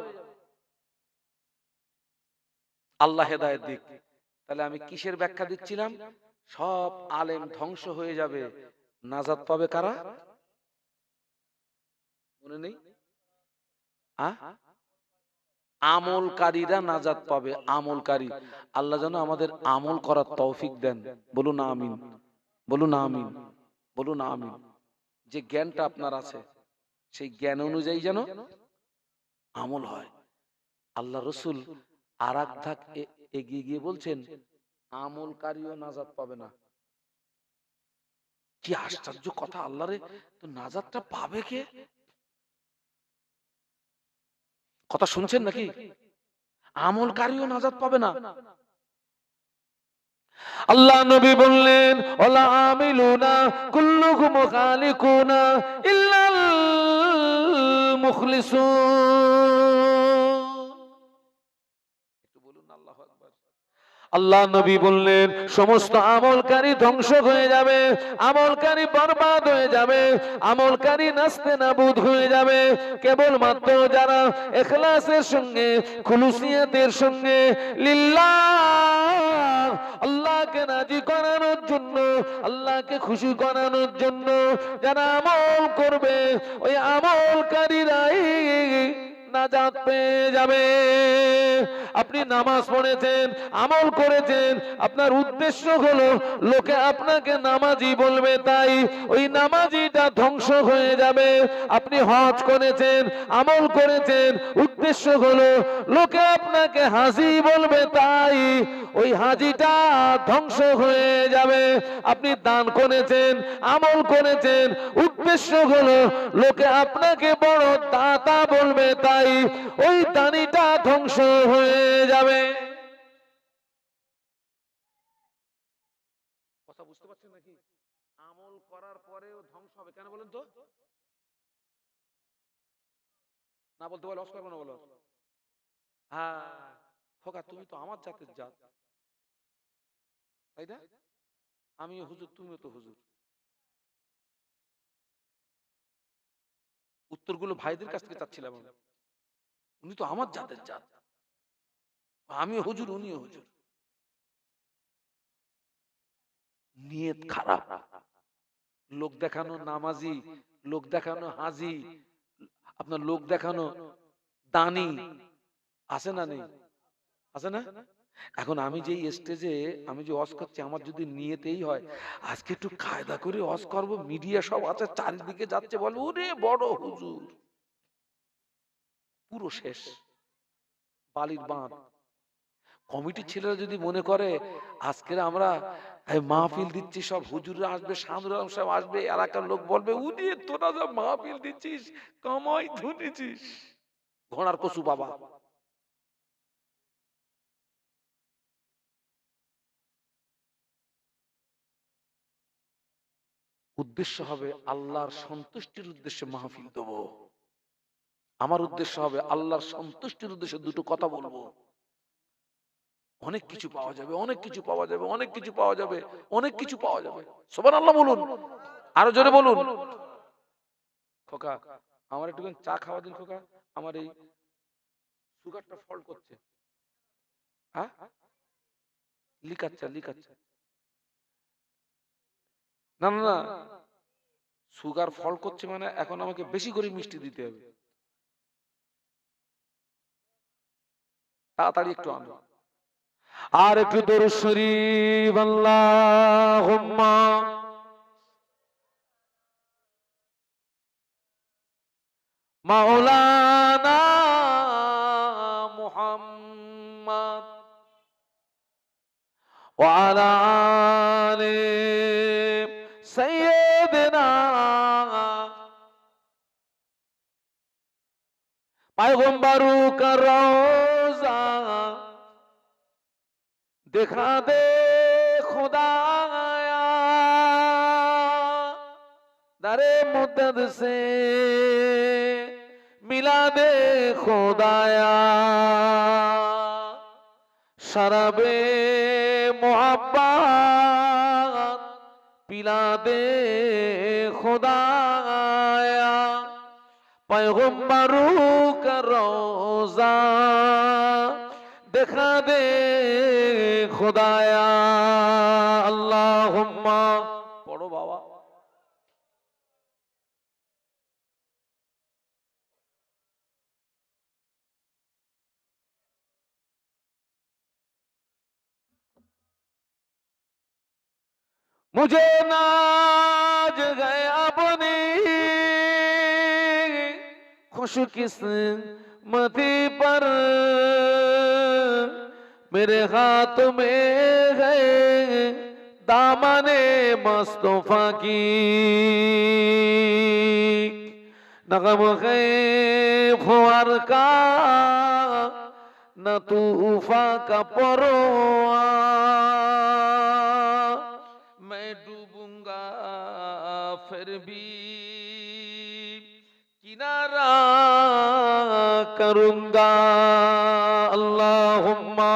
আল্লাহ হেদায়েত দিক। তাহলে আমি কিসের ব্যাখ্যা দিচ্ছিলাম? সব আলেম ধ্বংস হয়ে যাবে, নাজাত পাবে কারা? মনে নেই? আমলকারীরা নাজাত পাবে, আমলকারী। আল্লাহ যেন আমাদের আমল করার তৌফিক দেন। বলুন আমিন, বলুন আমিন, বলুন আমিন। যে জ্ঞানটা আপনার আছে, সেই জ্ঞান অনুযায়ী যেন আমল হয়। আল্লাহ রসুল আর এক ধাপ এগিয়ে গিয়ে বলছেন, আমলকারীও নাজাত পাবে না। কি আশ্চর্য কথা! আল্লাহরে, তো নাজাতটা পাবে কে? কথা শুনছেন নাকি? আমলকারীও নাজাত পাবে না। আল্লাহ নবী বললেন, ওয়ালা আমিলুনা কুল্লুহুম খালিকুনা ইল্লাল মুখলিসুন। একটু বলুন আল্লাহু আকবার। আল্লাহ নবী বললেন, সমস্ত আমলকারী ধ্বংস হয়ে যাবে, আমলকারী বরবাদ হয়ে যাবে, আমলকারী নাস্তে নাবুদ হয়ে যাবে। কেবলমাত্র যারা ইখলাসের সঙ্গে, খুলুসিয়াতের সঙ্গে, লিল্লাহ, আল্লাহকে রাজি করানোর জন্য, আল্লাহকে খুশি করানোর জন্য যারা আমল করবে, ওই আমলকারীরাই নাজাত পেয়ে যাবে। আপনি নামাজ পড়েছেন, আমল করেছেন, আপনার উদ্দেশ্য হলো লোকে আপনাকে নামাজি বলবে, তাই ওই নামাজিটা ধ্বংস হয়ে যাবে। আপনি হজ করেছেন, আমল করেছেন, উদ্দেশ্য হলো লোকে আপনাকে হাজি বলবে, তাই ওই হাজিটা ধ্বংস হয়ে যাবে। আপনি দান করেছেন, আমল করেছেন, উদ্দেশ্য হলো লোকে আপনাকে বড় দাতা বলবে, তাই ওই দানিটা ধ্বংস হয়ে যাবে। কথা বুঝতে পারছেন নাকি? আমল করার পরেও ধ্বংস হবে কেন বলেন তো? না বলতে বলো, লস করবো না বলো। হ্যাঁ, খোকা তুমি তো আমার জাতের জাত, তাই না? আমিও হুজুর, তুমিও তো হুজুর। উত্তরগুলো ভাইদের কাছ থেকে চাচ্ছিলাম আমি। উনি তো আমার জাতের জাত, আমিও হুজুর, উনিও হুজুর। নিয়ত খারাপ, লোক দেখানো নামাজি, লোক দেখানো হাজি, আপনার লোক দেখানো দানি, আছে না নেই? আছে না? এখন আমি যে স্টেজে, আমি যে ওয়াজ করছি, আমার যদি নিয়তেই হয় আজকে একটু কায়দা করে ওয়াজ করব, মিডিয়া সব আছে চারিদিকে যাচ্ছে, বলবো ওরে বড় হুজুর, পুরো শেষ, বালির বাঁধ। কমিটির ছেলেরা যদি মনে করে আজকে আমরা মাহফিল দিচ্ছি, সব হুজুররা আসবে, সাধুরা সব আসবে, এলাকার লোক বলবে উনি তোরা যা মাহফিল দিচ্ছিস কামাই ধুনেছিস, ঘোড়ার কচু বাবা। উদ্দেশ্য হবে আল্লাহর সন্তুষ্টির উদ্দেশ্যে মাহফিল দেব। আমার উদ্দেশ্য হবে আল্লাহর সন্তুষ্টির উদ্দেশ্যে দুটো কথা বলবো। অনেক কিছু পাওয়া যাবে, অনেক কিছু পাওয়া যাবে, অনেক কিছু পাওয়া যাবে, অনেক কিছু পাওয়া যাবে। সুবহানাল্লাহ বলুন, আরো জোরে বলুন। খোকা, আমার একটু চা খাওয়া দিন খোকা, আমার এই সুগারটা ফল্ট করছে। হ্যাঁ, লিকাচ্ছা লিকাচ্ছা। না না না, সুগার ফল্ট করছে মানে এখন আমাকে বেশি করে মিষ্টি দিতে হবে, তাড়াতাড়ি একটু আনো। আর একটু দরুদ শরীফ, আল্লাহুম্মা মাওলানা মুহাম্মদ وعلى آل سيدنا पैगंबरों का रोजा दिखा दे खुदाया दरे मुद्दत से मिला दे खुदाया शराबे मोहब्बत पिला दे खुदाया पैगंबरों का रोजा दिखा दे खुदाया अल्लाहुम्मा पढ़ो बाबा मुझे नाज गया अपनी खुशकिस्मती पर मेरे हाथ में है दामने मुस्तफा की नगम है फुआर का न तूफा का परवा मैं डूबूंगा फिर भी किनारा करूंगा अल्लाहुम्मा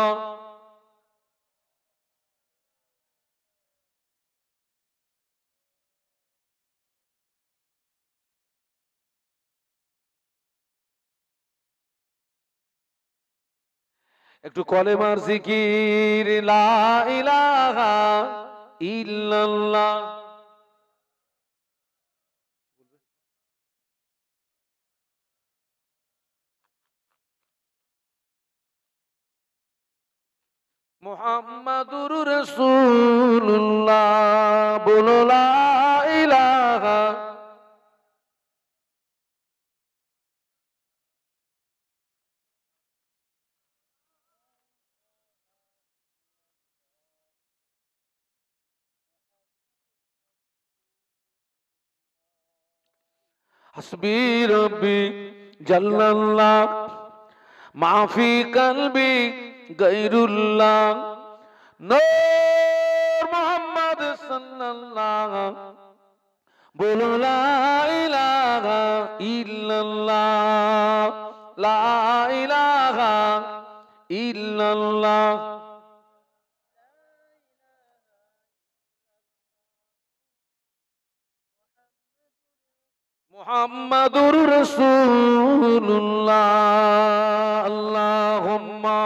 একটু কলেমার জিকির লা ইলাহা ইল্লাল্লাহ মুহাম্মাদুর রাসূলুল্লাহ বলো লা ইলাহা हस्बी रब्बी जल्लल्लाह माफी कल्बी गैरुल्लाह नूर मोहम्मद सल्लल्लाह बोलो ला इलाहा इल्लल्लाह ला इलाहा इल्लल्लाह मुहम्मदुर रसूलुल्लाह अल्लाहुम्मा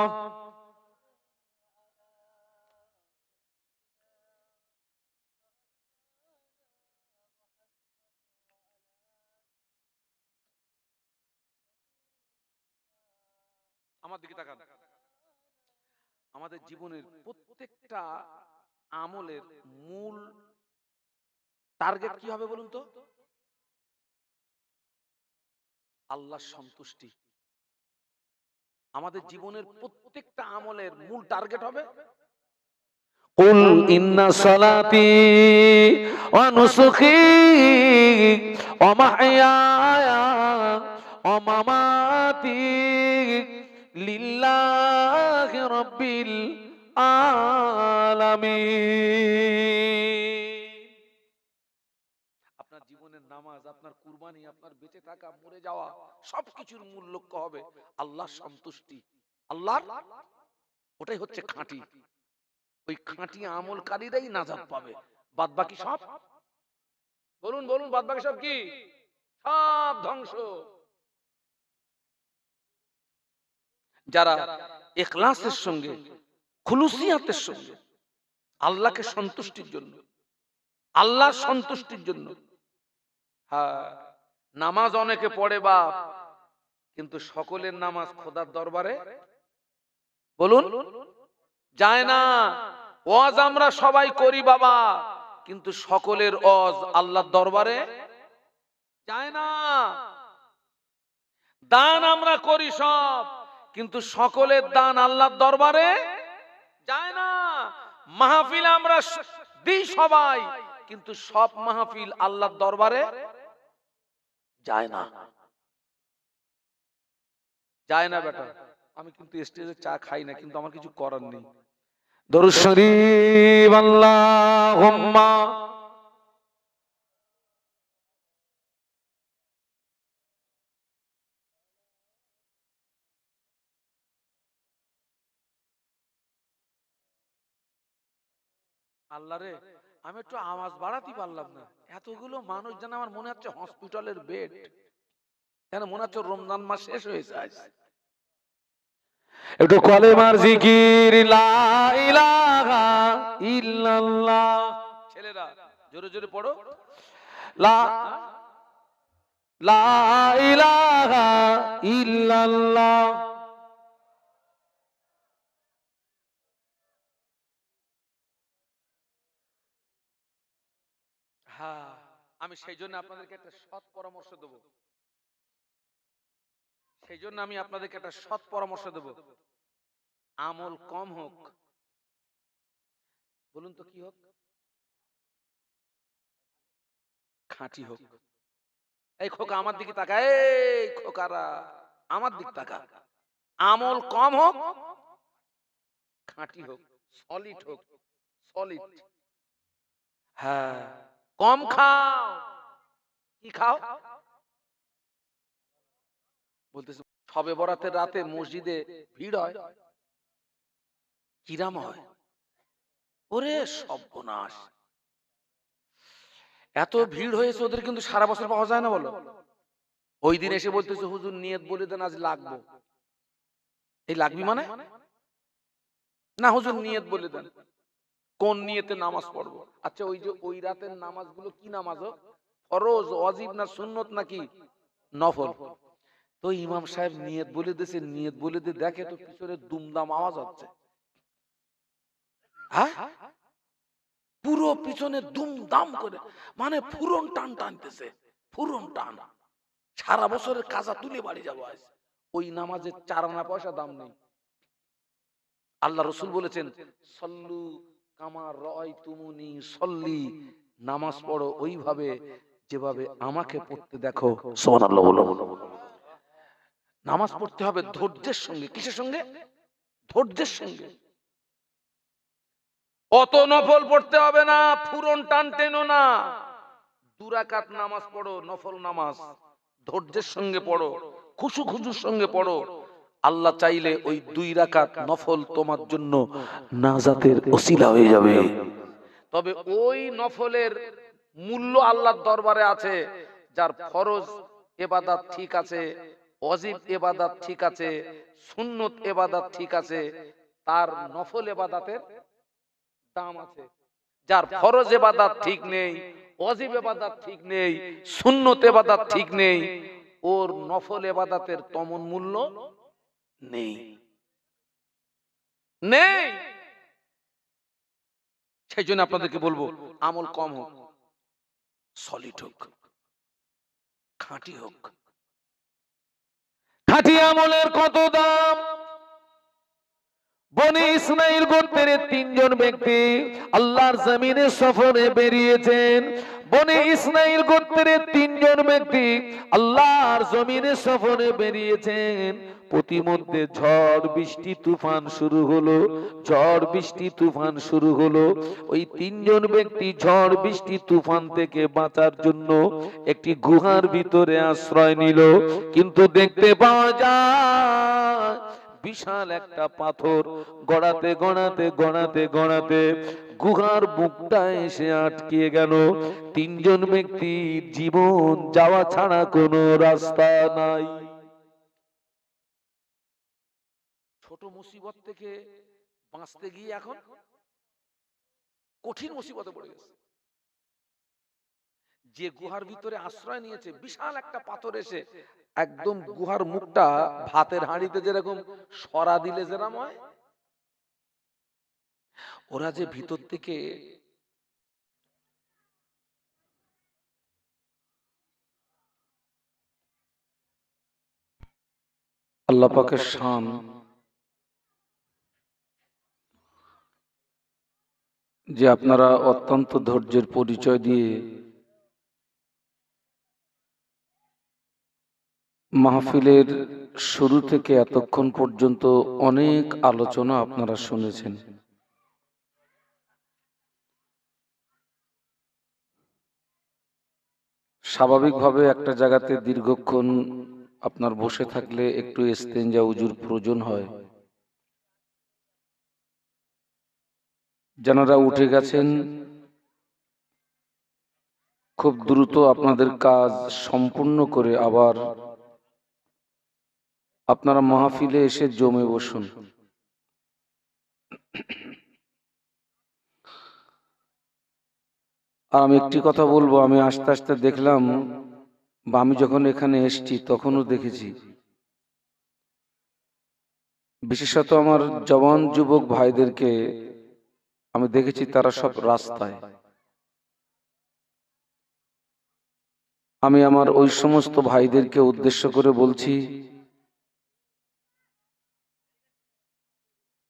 আমার দিকে তাকান আমাদের জীবনের প্রত্যেকটা আমলের মূল টার্গেট কি হবে বলুন তো আল্লাহর সন্তুষ্টি আমাদের জীবনের প্রত্যেকটা আমলের মূল টার্গেট হবে কুল ইন্না সালাতি ওয়া নুসুকি ওয়া মাহইয়ায়া ওয়া মামাতি লিল্লাহি রাব্বিল আলামিন আপনার জীবনের নামাজ আপনার কুরবানি আপনার বেঁচে থাকা মরে যাওয়া সবকিছুর মূল লক্ষ্য হবে আল্লাহর সন্তুষ্টি আল্লাহর ওটাই হচ্ছে খাঁটি ওই খাঁটি আমলকারীরাই নাজাত পাবে বাদবাকি সব বলুন বলুন বাদবাকি সব কি সব ধ্বংস যারা ইখলাসের সঙ্গে খুলুসিয়াতের সঙ্গে আল্লাহকে সন্তুষ্টির জন্য আল্লাহর সন্তুষ্টির জন্য হ্যাঁ নামাজ অনেকে পড়ে বাপ কিন্তু সকলের নামাজ খোদার দরবারে বলুন যায় না ওয়াজ আমরা সবাই করি বাবা কিন্তু সকলের ওয়াজ আল্লাহর দরবারে যায় না দান আমরা করি সব কিন্তু সকলের দান আল্লাহর দরবারে যায় না মাহফিল আমরা দিই সবাই, কিন্তু সব মাহফিল আল্লাহর দরবারে যায় না, যায় না বেটা। আমি কিন্তু স্টেজে চা খাই না, কিন্তু আমার কিছু করার নেই। দরুদ শরীফ আল্লাহুম্মা আল্লাহ রে, আমি একটু আওয়াজ বাড়াতে পারলাম না। এতগুলো মানুষ যেন আমার মনে হচ্ছে হসপিটালের বেড, যেন মনে হচ্ছে রমজান মাস শেষ হয়েছে আজ। একটু কলেমার জিকির লা ইলাহা ইল্লাল্লাহ, ছেলেরা জোরে জোরে পড়ো, লা লা ইলাহা ইল্লাল্লাহ। হ্যাঁ, আমি সেই জন্য আপনাদেরকে একটা সৎ পরামর্শ দেব, সেই জন্য আমি আপনাদেরকে একটা সৎ পরামর্শ দেব। আমল কম হোক, বলুন তো কি হোক? খাঁটি হোক। এই খোকা আমার দিকে তাকা, এই খোকারা আমার দিক তাকা। আমল কম হোক, খাঁটি হোক, সলিড হোক, সলিড। হ্যাঁ, কম খাও। কি খাও? বলতেছে শবে বরাতের রাতে মসজিদে ভিড় হয়, কিরাম হয়। ওরে সর্বনাশ, এত ভিড় হয়েছে ওদের, কিন্তু সারা বছর পাওয়া যায় না বলো। ওই দিন এসে বলতেছে হুজুর নিয়ত বলে দেন আজ লাগবো। এই লাগবি মানে? না হুজুর নিয়ত বলে দেন। কোন নিয়তে নামাজ পড়বো? আচ্ছা ওই যে ওই রাতের নামাজগুলো কি নামাজ? ফরজ, ওয়াজিব না সুন্নত নাকি নফল? তো ইমাম সাহেব নিয়ত বলে দিয়েছে, নিয়ত বলে দিয়ে দেখে তো পিছনে দুমদাম আওয়াজ হচ্ছে। হ্যাঁ, পুরো পিছনে দুমদাম করে, মানে ফুরন টান টানতেছে, ফুরন টান। সারা বছরের কাজা তুলে বাড়ি যাবো আজ। ওই নামাজের 4 আনা পয়সা দাম নেই। আল্লাহ রসুল বলেছেন সল্লু কামার রাআইতুমুনি সল্লি, নামাজ পড়ো ওইভাবে যেভাবে আমাকে পড়তে দেখো। সুবহানাল্লাহ বলো। নামাজ পড়তে হবে ধৈর্যের সঙ্গে। কিসের সঙ্গে? ধৈর্যের সঙ্গে। অত নফল পড়তে হবে না, ফুরন টান টেনো না। 2 রাকাত নামাজ পড়ো, নফল নামাজ ধৈর্যের সঙ্গে পড়ো, খুশু খুশুর সঙ্গে পড়ো। আল্লাহ চাইলে ওই 2 রাকাত নফল তোমার জন্য নাজাতের ওসিলা হয়ে যাবে। তবে ওই নফলের মূল্য আল্লাহর দরবারে আছে, যার ফরজ ইবাদত ঠিক আছে, ওয়াজিব ইবাদত ঠিক আছে, সুন্নত ইবাদত ঠিক আছে, তার নফল ইবাদতের দাম আছে। যার ফরজ ইবাদত ঠিক নেই, ওয়াজিব ইবাদত ঠিক নেই, সুন্নত ইবাদত ঠিক নেই, ওর নফল ইবাদতের তেমন মূল্য নেই, নেই। সেই জন্য আপনাদেরকে বলবো আমল কম হোক, সলিড হোক, খাঁটি হোক। খাঁটি আমলের কত দাম! বনি ইসমাইল গোত্রের 3 জন ব্যক্তি আল্লাহর জমিনে সফরে বেরিয়েছেন। বনি ইসমাইল গোত্রের 3 জন ব্যক্তি আল্লাহর জমিনে সফরে বেরিয়েছেন। প্রতিমধ্যে ঝড় বৃষ্টি তুফান শুরু হলো, ঝড় বৃষ্টি তুফান শুরু হলো। ওই 3 জন ব্যক্তি ঝড় বৃষ্টি তুফান থেকে বাঁচার জন্য একটি গুহার ভিতরে আশ্রয় নিল। কিন্তু দেখতে পাওয়া যায় বিশাল একটা পাথর গড়াতে গড়াতে গড়াতে গড়াতে গুহার মুখটা এসে আটকে গেল। 3 জন ব্যক্তির জীবন যাওয়া ছাড়া কোনো রাস্তা নাই। ছোট মুসিবত থেকে বাঁচতে গিয়ে এখন কঠিন মুসিবতে পড়ে গেছে। যে গুহার ভিতরে আশ্রয় নিয়েছে, বিশাল একটা পাথর এসে একদম গুহার মুখটা ভাতের হাঁড়িতে যেরকম সরা দিলে যেরকম হয়, ওরা যে ভিতর থেকে আল্লাহ পাকের শান, যে আপনারা অত্যন্ত ধৈর্যের পরিচয় দিয়ে মাহফিলের শুরু থেকে এতক্ষণ পর্যন্ত অনেক আলোচনা আপনারা শুনেছেন। স্বাভাবিকভাবে একটা জায়গাতে দীর্ঘক্ষণ আপনার বসে থাকলে একটু ইস্তেঞ্জা উজুর প্রয়োজন হয়। যারা উঠে গেছেন খুব দ্রুত আপনাদের কাজ সম্পূর্ণ করে আবার আপনারা মাহফিলে এসে জমে বসুন। আর আমি একটি কথা বলবো, আমি আস্তে আস্তে দেখলাম বা আমি যখন এখানে এসেছি তখনও দেখেছি, বিশেষত আমার জওয়ান যুবক ভাইদেরকে আমি দেখেছি তারা সব রাস্তায়। আমি আমার ওই সমস্ত ভাইদেরকে উদ্দেশ্য করে বলছি,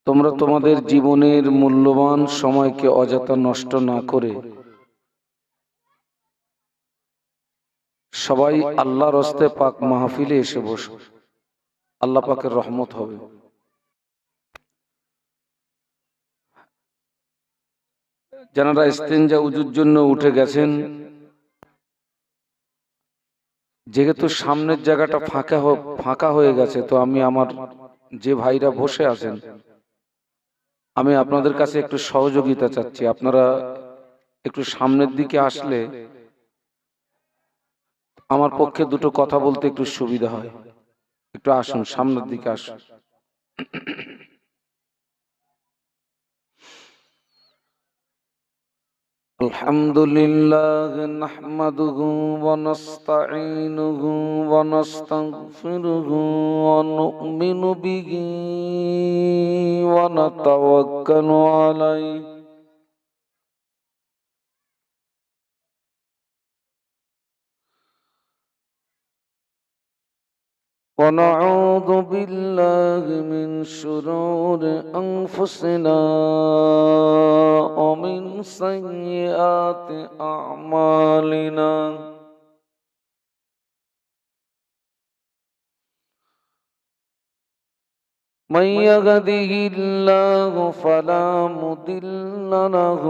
তোমরা তোমাদের জীবনের মূল্যবান সময়কে অযথা নষ্ট না করে সবাই আল্লাহর হস্তে পাক মাহফিলে এসে বসো, আল্লাহ পাকের রহমত হবে। যারা ইস্তেঞ্জা উজুর জন্য উঠে গেছেন, যেহেতু সামনের জায়গাটা ফাঁকা হয়ে গেছে, তো আমি আমার যে ভাইরা বসে আছেন আমি আপনাদের কাছে একটু সহযোগিতা চাচ্ছি। আপনারা একটু সামনের দিকে আসলে আমার পক্ষে দুটো কথা বলতে একটু সুবিধা হয়। একটু আসুন, সামনের দিকে আসুন। আলহামদুলিল্লাহ নাহমাদুহু ওয়া নাস্তাঈনুহু ওয়া নাস্তাগফিরুহু ওয়া নু'মিনু বিহি ওয়া নাতাওয়াক্কালু আলাইহি ونعوذ بالله من شرور أنفسنا ومن سيئات أعمالنا من يهده الله فلا مضل له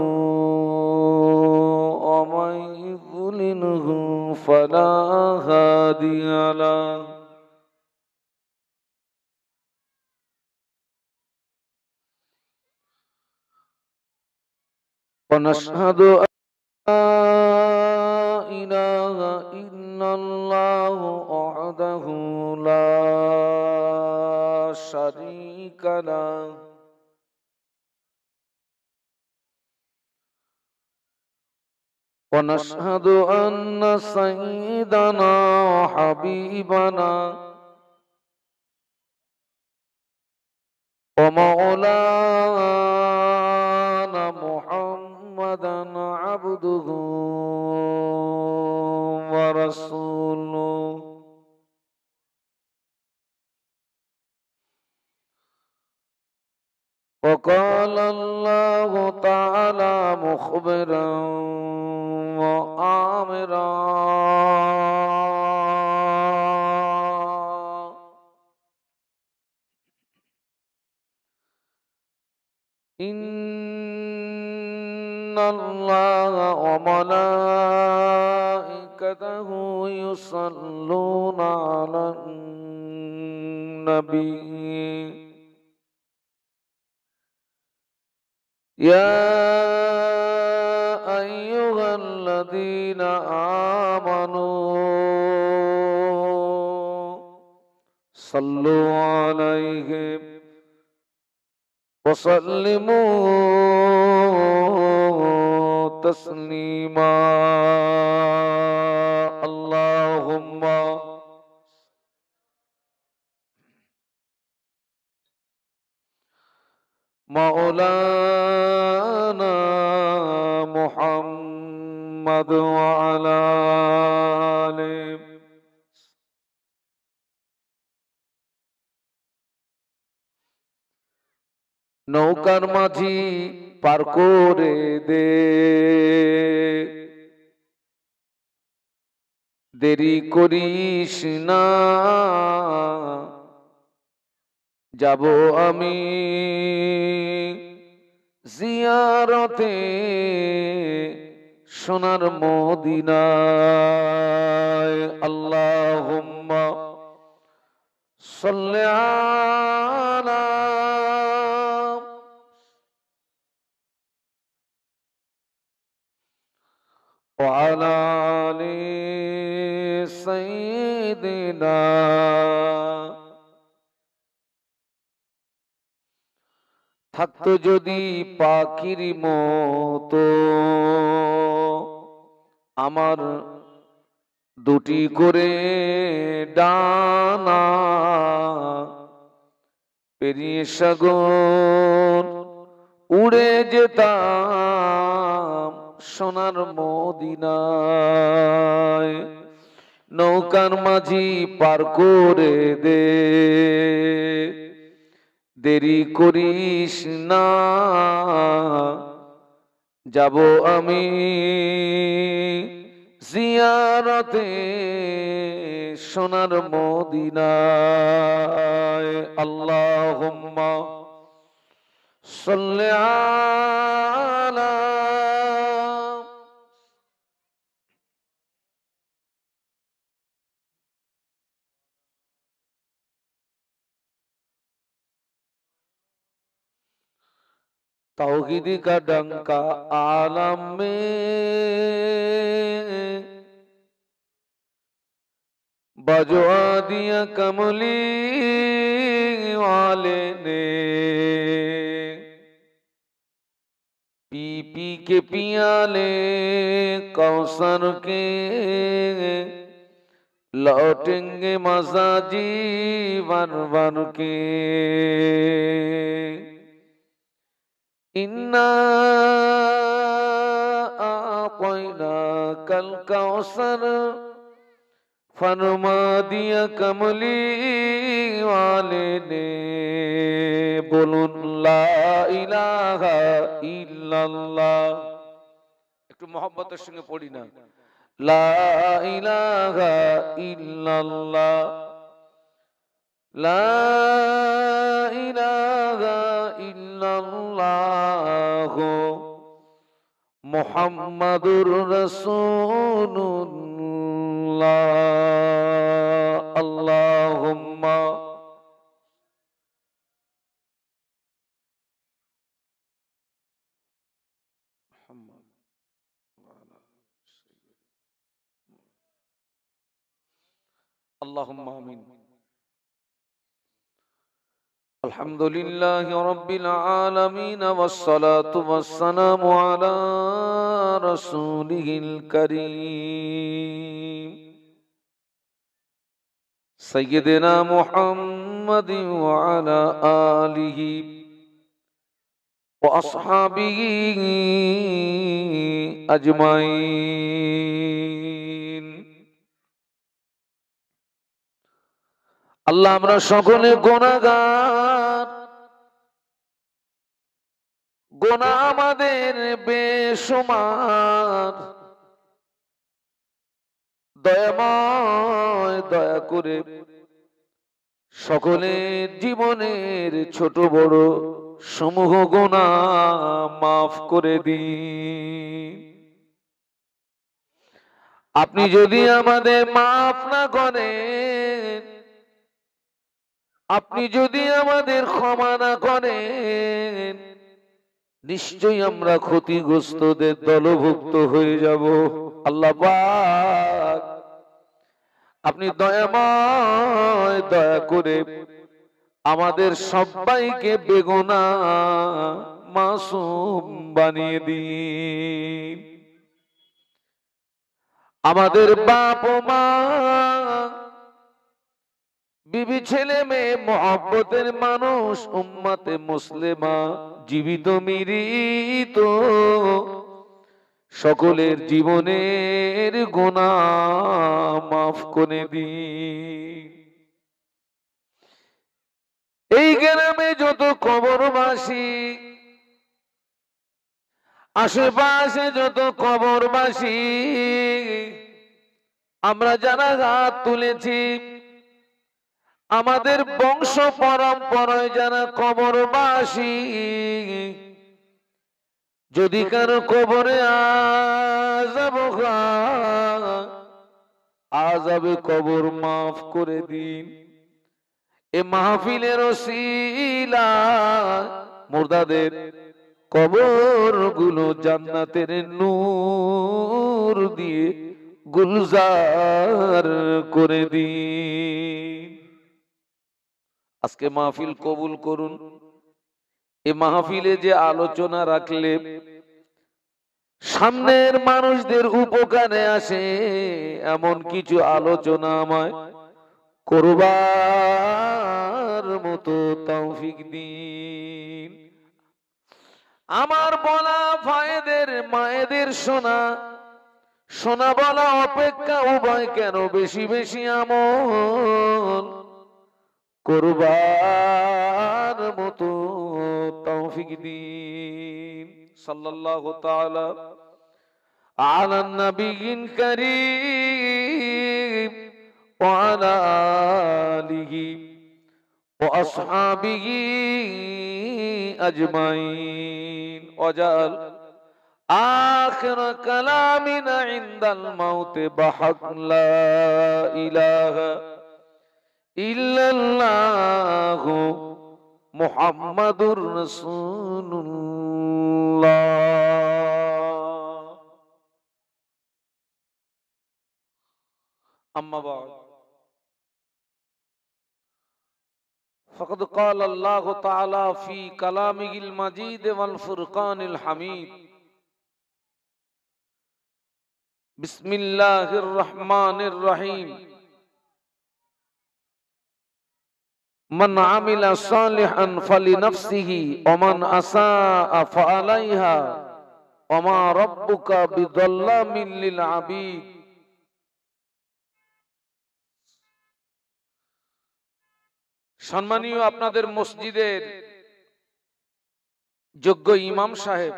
ومن يضلله فلا هادي له ونشهد أن لا إله إلا الله وحده لا شريك له ونشهد أن سيدنا وحبيبنا ومولانا محمدا عبده ورسوله وقال الله تعالى مخبرا وآمرا إن الله وملائكته يصلون على النبي يا أيها الذين آمنوا صلوا عليه وسلموا تسليما اللهم مولانا محمد وعلى آله নৌকার মাঝি পার করে দে, দেরি করিস না, যাব আমি জিয়ারতে সোনার মদিনায়। আল্লাহুম্মা সাল্লি আলা ওয়া আলা আলি সাইয়্যিদিনা। থাকতো যদি পাখির মতো আমার দুটি করে ডানা, পেরিয়ে সাগর উড়ে যেতাম সোনার মদিনায়। নৌকার মাঝি পার করে দে, দেরি করিস না, যাব আমি জিয়ারতে সোনার মদিনায়। আল্লাহুম্মা সাল্লি আলা तौहीद का डंका आलम में बजवा दिया कमली वाले ने, पी पी के पियाले कौसर के लौटेंगे मजा जीवन बन के। इन्ना आक़ैना कल कौसर फरमा दिया कमली वाले ने। बोलुन ला इलाहा इल्लल्लाह, একটু मोहब्बतेर संगे पढ़ी ना, ला इलाहा इल्लल्लाह, ला इलाहा इल्लल्लाह मुहम्मदुर रसूलुल्लाह। अल्लाहुम्मा अल्लाहुम्मा आमीन। अल्हम्दुलिल्लाहि रब्बिल आलमीन वस्सलातु वस्सलामु अला रसूलिहिल करीम सय्यिदिना मुहम्मदिन व अला आलिहि व अस्हाबिहि अजमाइन। আল্লাহ আমরা সকলে গুনাহগার, গুনাহ আমাদের বেশুমার। দয়াময় দয়া করে সকলের জীবনের ছোট বড় সমূহ গুনাহ মাফ করে দিন। আপনি যদি আমাদের মাফ না করেন, আপনি যদি আমাদের ক্ষমা না করেন, নিশ্চয়ই আমরা ক্ষতিগ্রস্তদের দলভুক্ত হয়ে যাব। আল্লাহ পাক আপনি দয়াময় দয়া করে আমাদের সবাইকে বেগুনাহ মাসুম বানিয়ে দিন। আমাদের বাপ মা বিবি ছেলে মেয়ে মহব্বতের মানুষ উম্মতে মুসলিমা জীবিত মৃত সকলের জীবনের গুনাহ মাফ করে দিন। এই গ্রামে যত কবরবাসী, আশেপাশে যত কবরবাসী, আমরা যারা হাত তুলেছি, আমাদের বংশ পরম্পরায় যারা কবরবাসী, যদি কারো কবরে আযাবে কবর মাফ করে দিন। এ মাহফিলের ওসিলায় মুর্দাদের কবর গুলো জান্নাতের নূর দিয়ে গুলজার করে দিন। আজকে মাহফিল কবুল করুন। এ মাহফিলে যে আলোচনা রাখলে সামনের মানুষদের উপকারে আসে, এমন কিছু আলোচনা আমায় করবার মতো তৌফিক দিন। আমার বলা ভাইদের মায়েদের শোনা শোনা বলা অপেক্ষা উভয় কেন বেশি বেশি আমল করবার মতো তৌফিক দিন। সাল্লাল্লাহু তাআলা আলা নবিয়্যিন কারীম ওয়া আলা আলিহি ওয়া আসহাবিহি আজমাইন ওয়াজাল আখির কালামিনা ইনদাল মাউত বাহাক লা ইলাহা ইল্লাল্লাহু মুহাম্মাদুর রাসূলুল্লাহ। আম্মা বা'দ, ফাকাদ ক্বালা আল্লাহু তাআলা ফি কালামিহিল মাজিদ ওয়াল ফুরকানিল হামিদ। বিসমিল্লাহির রহমানির রহিম। মান আমিলা সালিহান ফালিনাফসিহি ওয়া মান আসাআ ফাআলাইহা ওয়া মা রাব্বুকা বিযাল্লামিল লিল আবিদ। সম্মানীয় আপনাদের মসজিদের যোগ্য ইমাম সাহেব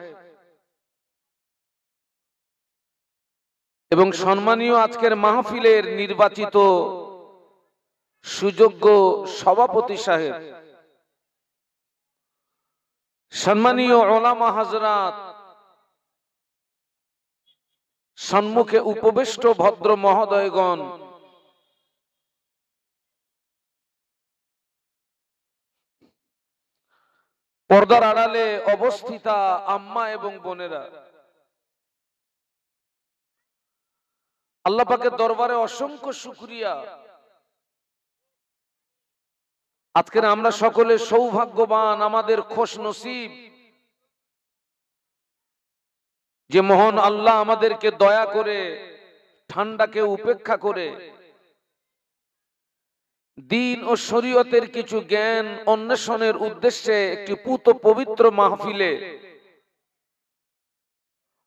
এবং সম্মানীয় আজকের মাহফিলের নির্বাচিত সুযোগ্য সভাপতি সাহেব, সম্মানীয় উলামা হযরত, সম্মুখে উপবিষ্ট ভদ্র মহোদয়গণ, পর্দার আড়ালে অবস্থিতা আম্মা এবং বোনেরা, আল্লাহ পাকের দরবারে অসংখ্য শুকরিয়া। আজকের আমরা সকলে সৌভাগ্যবান, আমাদের খুশ নসিব যে মহান আল্লাহ আমাদেরকে দয়া করে, ঠান্ডাকে উপেক্ষা করে দ্বীন ও শরীয়তের কিছু জ্ঞান অন্বেষণের উদ্দেশ্যে একটি পুত পবিত্র মাহফিলে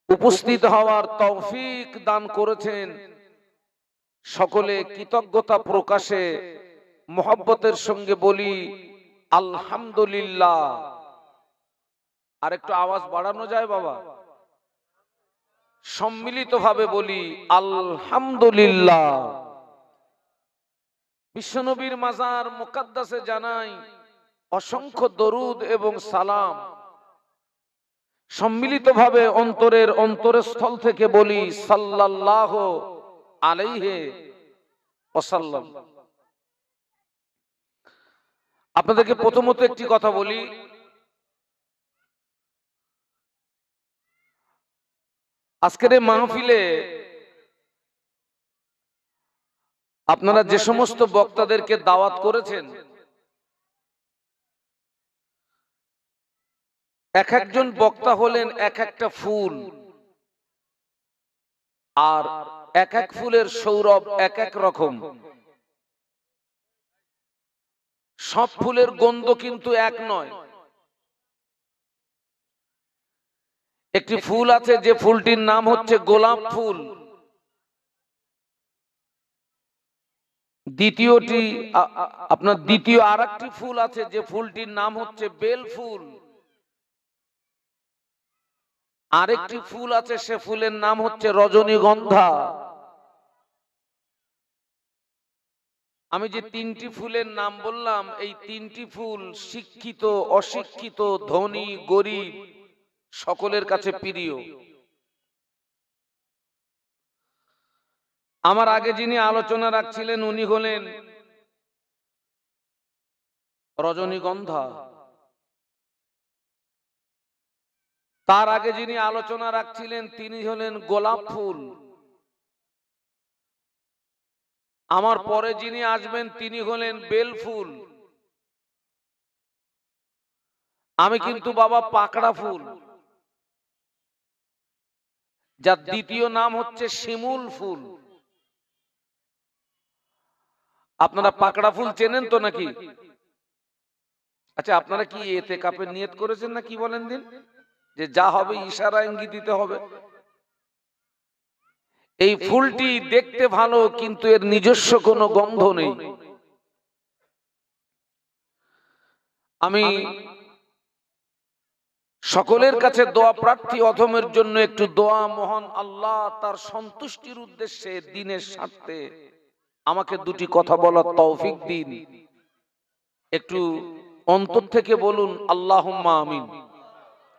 উপস্থিত হওয়ার তৌফিক দান করেছেন। সকলে কৃতজ্ঞতা প্রকাশে মোহাব্বতের সঙ্গে বলি আলহামদুলিল্লাহ। আর একটু আওয়াজ বাড়ানো যায় বাবা? সম্মিলিতভাবে বলি আলহামদুলিল্লাহ। বিশ্বনবীর মাজার মুকাদ্দাসে জানাই অসংখ্য দরুদ এবং সালাম। সম্মিলিতভাবে অন্তরের অন্তরস্থল থেকে বলি সাল্লাল্লাহু আলাইহি ওয়াসাল্লাম। আপনাদেরকে প্রথমত একটি কথা বলি, আজকের এই মাহফিলে আপনারা যে সমস্ত বক্তাদেরকে দাওয়াত করেছেন, এক একজন বক্তা হলেন এক একটা ফুল, আর এক এক ফুলের সৌরভ এক এক রকম। সব ফুলের গন্ধ কিন্তু এক নয়। একটি ফুল আছে যে ফুলটির নাম হচ্ছে গোলাপ ফুল। দ্বিতীয়টি আপনার দ্বিতীয় আরেকটি ফুল আছে, যে ফুলটির নাম হচ্ছে বেল ফুল। আরেকটি ফুল আছে, সে ফুলের নাম হচ্ছে রজনীগন্ধা। আমি যে তিনটি ফুলের নাম বললাম, এই তিনটি ফুল শিক্ষিত, অশিক্ষিত, ধনী, গরিব সকলের কাছে প্রিয়। আমার আগে যিনি আলোচনা রাখছিলেন উনি হলেন রজনীগন্ধা। তার আগে যিনি আলোচনা রাখছিলেন তিনি হলেন গোলাপ ফুল। আমার পরে যিনি আসবেন তিনি হলেন বেল ফুল। আমি কিন্তু বাবা পাকড়া ফুল, যার দ্বিতীয় নাম হচ্ছে শিমুল ফুল। আপনারা পাকড়া ফুল চেনেন তো নাকি? আচ্ছা, আপনারা কি ইতিকাফের নিয়ত করেছেন না কি বলেন দিন, যে যা হবে ইশারা ইঙ্গিত দিতে হবে? এই ফুলটি দেখতে ভালো, কিন্তু এর নিজস্ব কোনো গন্ধ নেই। আমি সকলের কাছে দোয়া প্রার্থী, অধমের জন্য একটু দোয়া। মহান আল্লাহ তার সন্তুষ্টির উদ্দেশ্যে, দ্বীনের স্বার্থে আমাকে দুটি কথা বলার তৌফিক দিন। একটু অন্তর থেকে বলুন আল্লাহুম্মা আমিন,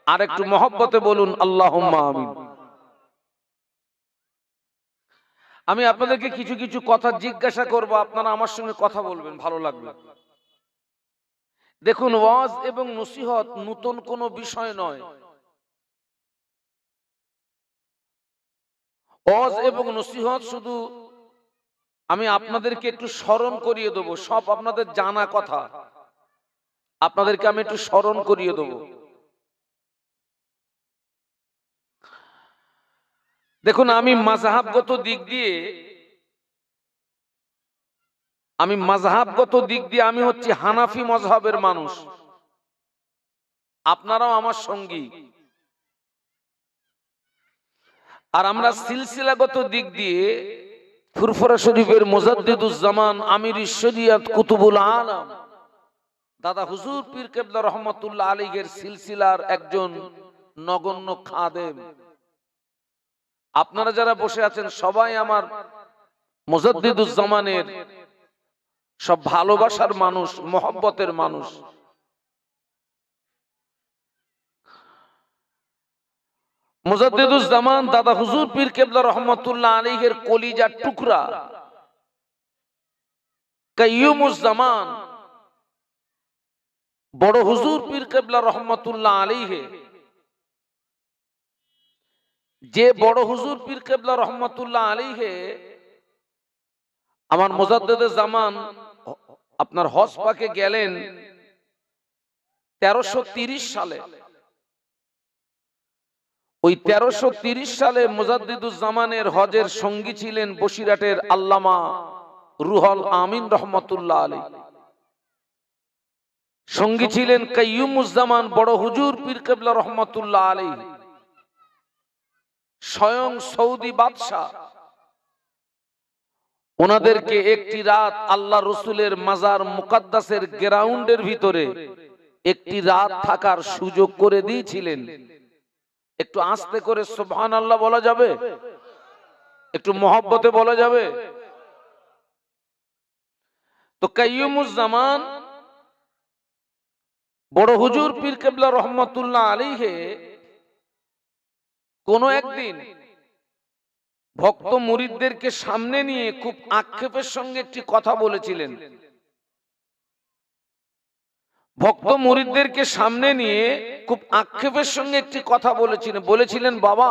আর একটু মহব্বতে বলুন আল্লাহুম্মা আমিন। আমি আপনাদেরকে কিছু কিছু কথা জিজ্ঞাসা করব, আপনারা আমার সঙ্গে কথা বলবেন, ভালো লাগবে। দেখুন, ওয়াজ এবং নসিহত নতুন কোনো বিষয় নয়। ওয়াজ এবং নসিহত শুধু আমি আপনাদেরকে একটু স্মরণ করিয়ে দেব, সব আপনাদের জানা কথা, আপনাদেরকে আমি একটু স্মরণ করিয়ে দেব। দেখুন, আমি মাযহাবগত দিক দিয়ে আমি হচ্ছি হানাফি মযহাবের মানুষ। আপনারাও আমার সঙ্গী। আর আমরা সিলসিলাগত দিক দিয়ে ফুরফুরা শরীফের মুজাদ্দিদুজ জামান, আমিরুশ শরিয়ত, কুতুবুল আলম দাদা হুজুর পীর কেবলা রহমাতুল্লাহ আলাইহির সিলসিলার একজন নগণ্য খাদেম। আপনারা যারা বসে আছেন সবাই আমার মুজাদ্দিদুজ জামানের সব ভালোবাসার মানুষ, মহব্বতের মানুষ। মুজাদ্দিদুজ জামান দাদা হুজুর পীর কেবলা রহমাতুল্লাহ আলাইহির কলিজার টুকরা কাইয়ুমুজ জামান বড় হুজুর পীর কেবলা রহমাতুল্লাহ আলাইহি, যে বড় হুজুর পীর কেবলা রহমাতুল্লাহ আলাইহি আমার মুজাদ্দিদে জামান আপনার হজ পাকে গেলেন 1330 সালে। ওই 1330 সালে মুজাদ্দিদুজ জামানের হজের সঙ্গী ছিলেন বসিরহাটের আল্লামা রুহুল আমিন রহমাতুল্লাহ আলাইহি, সঙ্গী ছিলেন কাইয়ুমুজ জামান বড় হুজুর পীর কেবলা রহমাতুল্লাহ আলাইহি। স্বয়ং সৌদি বাদশাহ ওনাদেরকে একটি রাত আল্লাহ রসুলের মাজার মুকাদ্দাসের গ্রাউন্ডের ভিতরে একটি রাত থাকার সুযোগ করে দিয়েছিলেন। একটু আস্তে করে সুবহানাল্লাহ বলা যাবে? একটু মহব্বতে বলা যাবে? তো কাইয়ুমুজ জামান বড় হুজুর পীর কেবলা রহমাতুল্লাহ আলাইহি কোন একদিন ভক্ত মুরিদদেরকে সামনে নিয়ে খুব আক্ষেপের সঙ্গে একটি কথা বলেছিলেন। ভক্ত মুরিদদেরকে সামনে নিয়ে খুব আক্ষেপের সঙ্গে একটি কথা বলেছিলেন, বাবা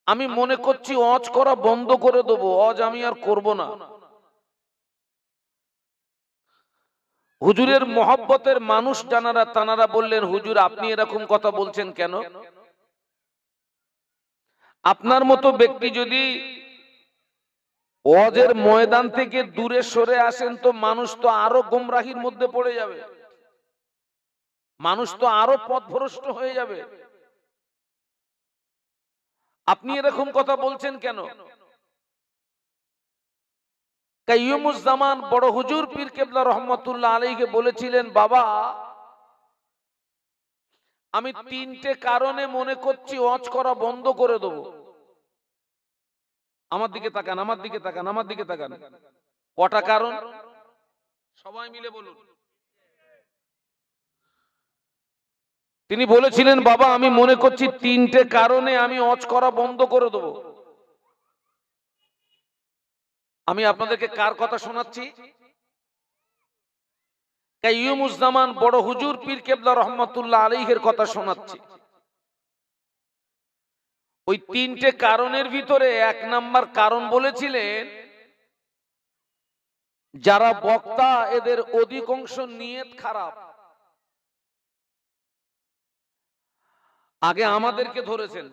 আমি মনে করছি ওয়াজ করা বন্ধ করে দেবো, ওয়াজ আমি আর করব না। হুজুরের মহব্বতের মানুষ জানারা তানারা বললেন, হুজুর আপনি এরকম কথা বলছেন কেন? আপনার মতো ব্যক্তি যদি ওয়াজের ময়দান থেকে দূরে সরে আসেন তো মানুষ তো আরো গোমরাহির মধ্যে পড়ে যাবে, মানুষ তো আরো পথভ্রষ্ট হয়ে যাবে। আপনি এরকম কথা বলছেন কেন? কাইয়ুমুজ্জামান বড় হুজুর পীর কেবলা রহমাতুল্লাহ আলাইহিকে বলেছিলেন, বাবা আমি তিনটে কারণে মনে করছি ওয়াজ করা বন্ধ করে দেব। আমার দিকে তাকান, আমার দিকে তাকান, আমার দিকে তাকান। কটা কারণ? সবাই মিলে বলুন। তিনি বলেছিলেন, বাবা আমি মনে করছি তিনটে কারণে আমি ওয়াজ করা বন্ধ করে দেব। আমি আপনাদেরকে কার কথা শোনাচ্ছি? কাইয়ুমুজ্জামান বড় হুজুর পীর কেবলা রহমাতুল্লাহ আলাইহির কথা শোনাচ্ছি। ওই তিনটে কারণের ভিতরে এক নাম্বার কারণ বলেছিলেন, যারা বক্তা এদের অধিকাংশ নিয়ত খারাপ। আগে আমাদেরকে ধরেছেন।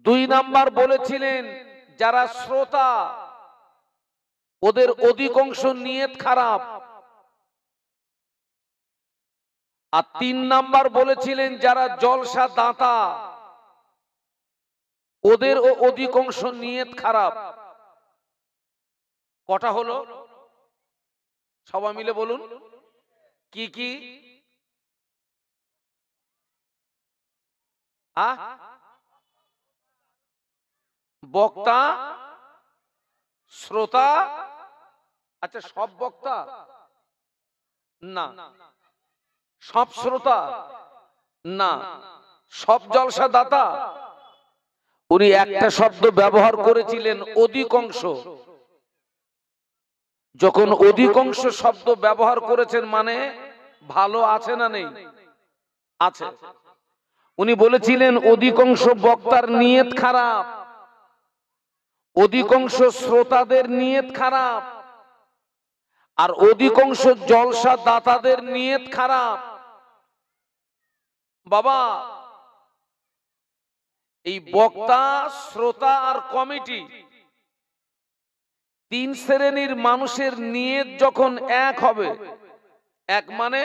দুই নাম্বার বলেছিলেন, যারা শ্রোতা ওদের অধিকাংশ নিয়ত খারাপ। আর তিন নাম্বার বলেছিলেন, যারা জলসা দাতা ওদের অধিকাংশ নিয়ত খারাপ। কটা হলো? সবাই মিলে বলুন কি কি? বক্তা, শ্রোতা। আচ্ছা সব বক্তা না, সব শ্রোতা না, সব জলসা দাতা। উনি একটা শব্দ ব্যবহার করেছিলেন, অধিকাংশ। যখন অধিকাংশ শব্দ ব্যবহার করেছেন মানে ভালো আছে না নেই? আছে। উনি বলেছিলেন অধিকাংশ বক্তার নিয়ত খারাপ, অধিকাংশ শ্রোতাদের নিয়ত খারাপ, আর অধিকাংশ জলসা দাতাদের নিয়ত খারাপ। বাবা এই বক্তা, শ্রোতা আর কমিটি তিন শ্রেণীর মানুষের নিয়ত যখন এক হবে, এক মানে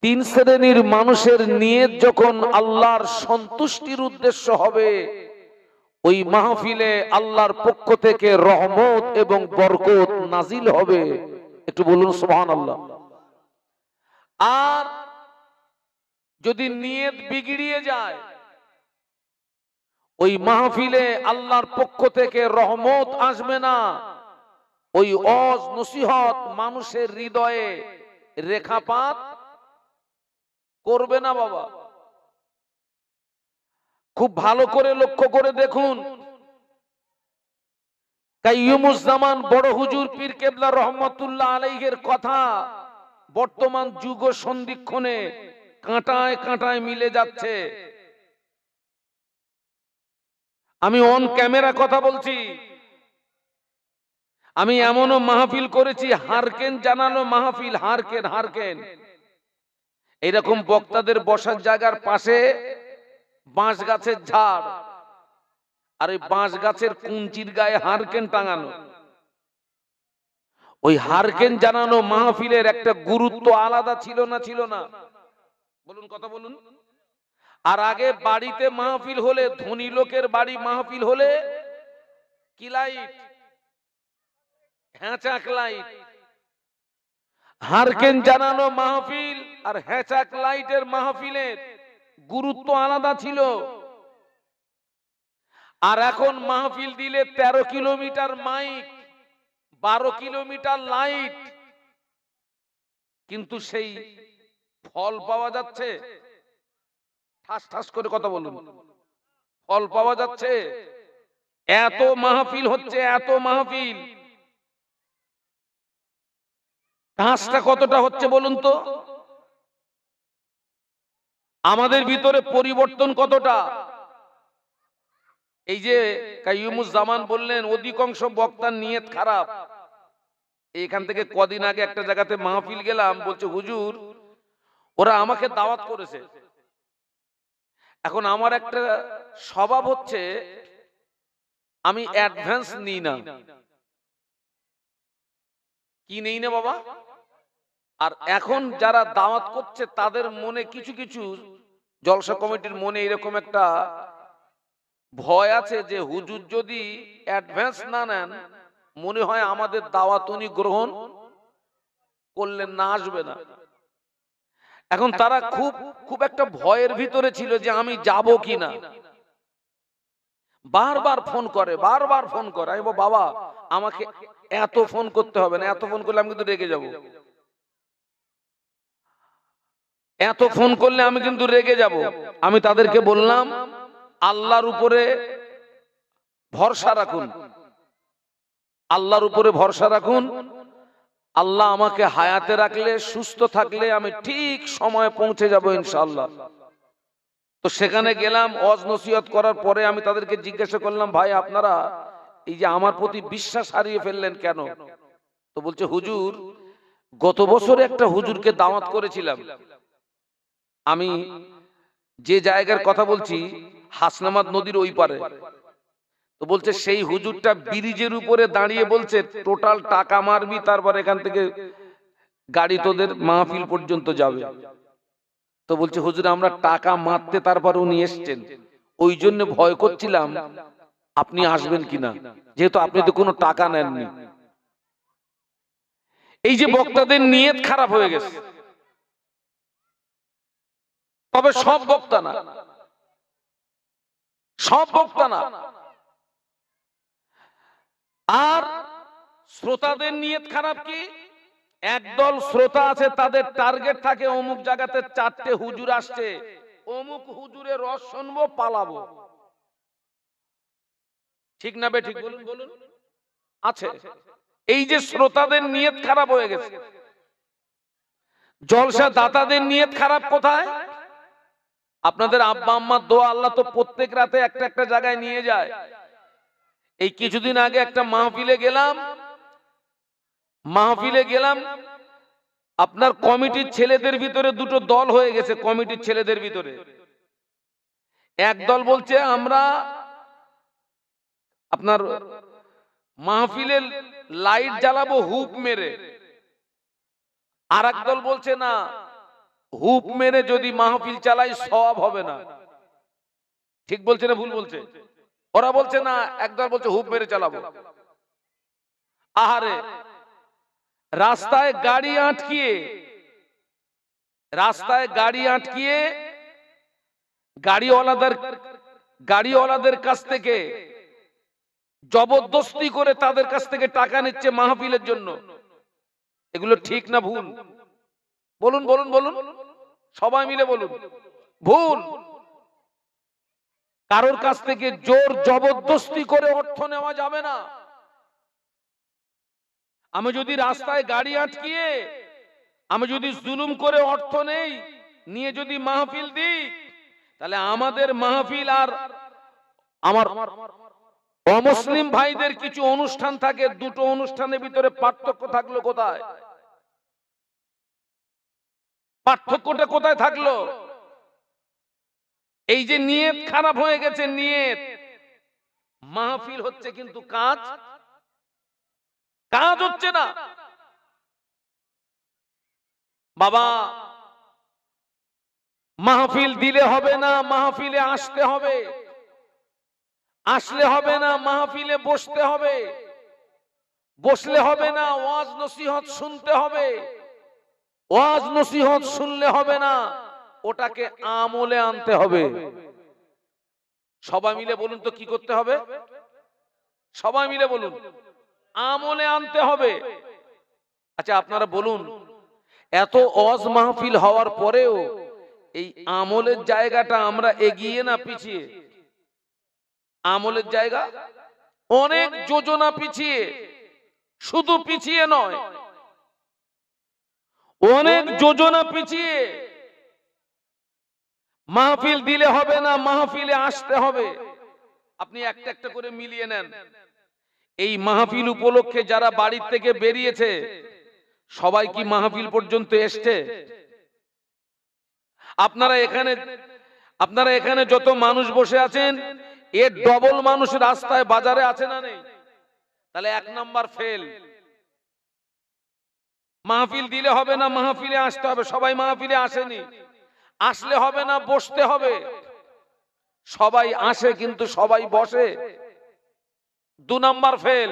তিন শ্রেণীর মানুষের নিয়ত যখন আল্লাহর সন্তুষ্টির উদ্দেশ্য হবে, ওই মাহফিলে আল্লাহর পক্ষ থেকে রহমত এবং বরকত নাজিল হবে। একটু বলুন সুবহানাল্লাহ। আর যদি নিয়ত বিগড়িয়ে যায়, ওই মাহফিলে আল্লাহর পক্ষ থেকে রহমত আসবে না, ওই ওয়াজ নসিহত মানুষের হৃদয়ে রেখাপাত করবে না। বাবা খুব ভালো করে লক্ষ্য করে দেখুন, কাইয়ুমুজ্জামান বড় হুজুর পীর কেবলা রহমাতুল্লাহ আলাইহির কথা বর্তমান যুগ সন্ধিক্ষণে কাঁটায় কাঁটায় মিলে যাচ্ছে। আমি অন ক্যামেরা কথা বলছি। আমি এমনও মাহফিল করেছি, হারকেন জানালো মাহফিল, হারকেন হারকেন। এরকম বক্তাদের বসার জায়গার পাশে বাঁশ গাছের ঝাড়, আর ওই বাঁশ গাছের কুঞ্চির গায়ে হারকেন টাঙানো। ওই হারকেন জানানো মাহফিলের একটা গুরুত্ব আলাদা ছিল না? ছিল না? বলুন, কথা বলুন। আর আগে বাড়িতে মাহফিল হলে, ধনী লোকের বাড়ি মাহফিল হলে কি লাইট? হ্যাঁচাক লাইট। হারকেন জানানো মাহফিল আর হ্যাঁচাক লাইটের মাহফিলের গুরুত্ব আলাদা ছিল। আর এখন মাহফিল দিলে 13 কিলোমিটার মাইক, 12 কিলোমিটার লাইট, কিন্তু সেই ফল পাওয়া যাচ্ছে? ঠাস ঠাস করে কথা বলুন। ফল পাওয়া যাচ্ছে? এত মাহফিল হচ্ছে, এত মাহফিল, কাজটা কতটা হচ্ছে বলুন তো? আমাদের ভিতরে পরিবর্তন কতটা? এই যে কাইয়ুমুজ্জামান বললেন অধিকাংশ বক্তার নিয়ত খারাপ। এখান থেকে কদিন আগে একটা জায়গাতে মাহফিল গেলাম, বলছে হুজুর ওরা আমাকে দাওয়াত করেছে। এখন আমার একটা স্বভাব হচ্ছে, আমি অ্যাডভান্স নিই না। কি নেই না বাবা? আর এখন যারা দাওয়াত করছে তাদের মনে কিছু কিছু জলসা কমিটির মনে এরকম একটা ভয় আছে যে হুজুর যদি অ্যাডভান্স না নেন, মনে হয় আমাদের দাওয়াত উনি গ্রহণ করলেন না, আসবে না। এখন তারা খুব খুব একটা ভয়ের ভিতরে ছিল যে আমি যাব কিনা। বারবার ফোন করে, বারবার ফোন করে। আমি বলবো, বাবা আমাকে এত ফোন করতে হবে না, এত ফোন করলে আমি কিন্তু রেগে যাব, এত ফোন করলে আমি কিন্তু রেগে যাব। আমি তাদেরকে বললাম, আল্লাহর উপরে ভরসা রাখুন, আল্লাহর উপরে ভরসা রাখুন। আল্লাহ আমাকে হায়াতে রাখলে, সুস্থ থাকলে আমি ঠিক সময়ে পৌঁছে যাব ইনশাআল্লাহ। তো সেখানে গেলাম, ওয়াজ নসিহত করার পরে আমি তাদেরকে জিজ্ঞাসা করলাম, ভাই আপনারা এই যে আমার প্রতি বিশ্বাস হারিয়ে ফেললেন কেন? তো বলছে, হুজুর গত বছরে একটা হুজুরকে দাওয়াত করেছিলাম। আমি যে জায়গার কথা বলছি হাসনামাদ নদীর ওই পারে। তো বলছে সেই হুজুরটা ব্রিজের উপরে দাঁড়িয়ে বলছে টোটাল টাকা মারবি, তারপর এখান থেকে গাড়ি তোদের মাহফিল পর্যন্ত যাবে। তো বলছে হুজুর আমরা টাকা মারতে তারপর উনি এসছেন, ওই জন্য ভয় করছিলাম আপনি আসবেন কিনা, যেহেতু আপনি তো কোনো টাকা নেননি। এই যে বক্তাদের নিয়ত খারাপ হয়ে গেছে। তবে সব বক্তা না, সব বক্তা না। আর শ্রোতাদের নিয়ত খারাপ কি? একদল শ্রোতা আছে তাদের টার্গেট থাকে অমুক জায়গাতে 4টে হুজুর আসছে, অমুক হুজুরের রস শুনবো, পালাবো। ঠিক না বে ঠিক? বলুন বলুন। আছে এই যে শ্রোতাদের নিয়ত খারাপ হয়ে গেছে। জলসা দাতাদের নিয়ত খারাপ কোথায়? আপনাদের আব্বা আম্মার দোয়া আল্লাহ তো প্রত্যেক রাতে একটা একটা জায়গায় নিয়ে যায়। এই কিছুদিন আগে একটা মাহফিলে গেলাম, মাহফিলে গেলাম, আপনার কমিটির ছেলেদের ভিতরে দুটো দল হয়ে গেছে। কমিটির ছেলেদের ভিতরে এক দল বলছে আমরা আপনার মাহফিলের লাইট জ্বালাবো হুপ মেরে, আর এক দল বলছে না, হুপ মেরে যদি মাহফিল চালাই সওয়াব হবে না। ঠিক বলছে না ভুল বলছে? ওরা বলছে না, একদল বলছে হুপ মেরে চালাবো। আহারে, রাস্তায় গাড়ি আটকিয়ে, রাস্তায় গাড়ি আটকিয়ে গাড়িওয়ালাদের কাছ থেকে জবরদস্তি করে তাদের কাছ থেকে টাকা নিচ্ছে মাহফিলের জন্য। এগুলো ঠিক না ভুল? বলুন বলুন বলুন, সবাই মিলে বলুন। ভুল। কারোর কাছ থেকে জোর জবরদস্তি করে অর্থ নেওয়া যাবে না। আমি যদি রাস্তায় গাড়ি আটকিয়ে আমি যদি জুলুম করে অর্থ নেই, নিয়ে যদি মাহফিল দিই, তাহলে আমাদের মাহফিল আর আমার অমুসলিম ভাইদের কিছু অনুষ্ঠান থাকে, দুটো অনুষ্ঠানের ভিতরে পার্থক্য থাকলো কোথায়? পার্থক্যটা কোথায় থাকলো? এই যে নিয়ত খারাপ হয়ে গেছে, নিয়ত। মাহফিল হচ্ছে কিন্তু কাজ কাজ হচ্ছে না। বাবা মাহফিল দিলে হবে না, মাহফিলে আসতে হবে। আসলে হবে না, মাহফিলে বসতে হবে। বসলে হবে না, ওয়াজ নসিহত শুনতে হবে। ওয়াজ নসিহত শুনলে হবে না, ওটাকে আমলে আনতে হবে। সবাই মিলে বলুন তো কি করতে হবে? সবাই মিলে বলুন, আমলে আনতে হবে। আচ্ছা আপনারা বলুন, এত ওয়াজ মাহফিল হওয়ার পরেও এই আমলের জায়গাটা আমরা এগিয়ে না পিছিয়ে? আমলের জায়গা অনেক যোজনা পিছিয়ে, শুধু পিছিয়ে নয়, অনেক যোজনা পিছিয়ে। মাহফিল দিলে হবে না, মাহফিলে আসতে হবে। আপনি একটা একটা করে মিলিয়ে নেন। এই মাহফিল উপলক্ষে যারা বাড়ির থেকে বেরিয়েছে, সবাই কি মাহফিল পর্যন্ত এসছে? আপনারা এখানে যত মানুষ বসে আছেন, এর ডবল মানুষ রাস্তায় বাজারে আছে না নেই? তাহলে এক নাম্বার ফেল। মাহফিল দিলে হবে না, মাহফিলে আসতে হবে। সবাই মাহফিলে আসেনি, আসলে হবে না, বসতে হবে। সবাই আসে কিন্তু সবাই বসে। 2 নাম্বার ফেল।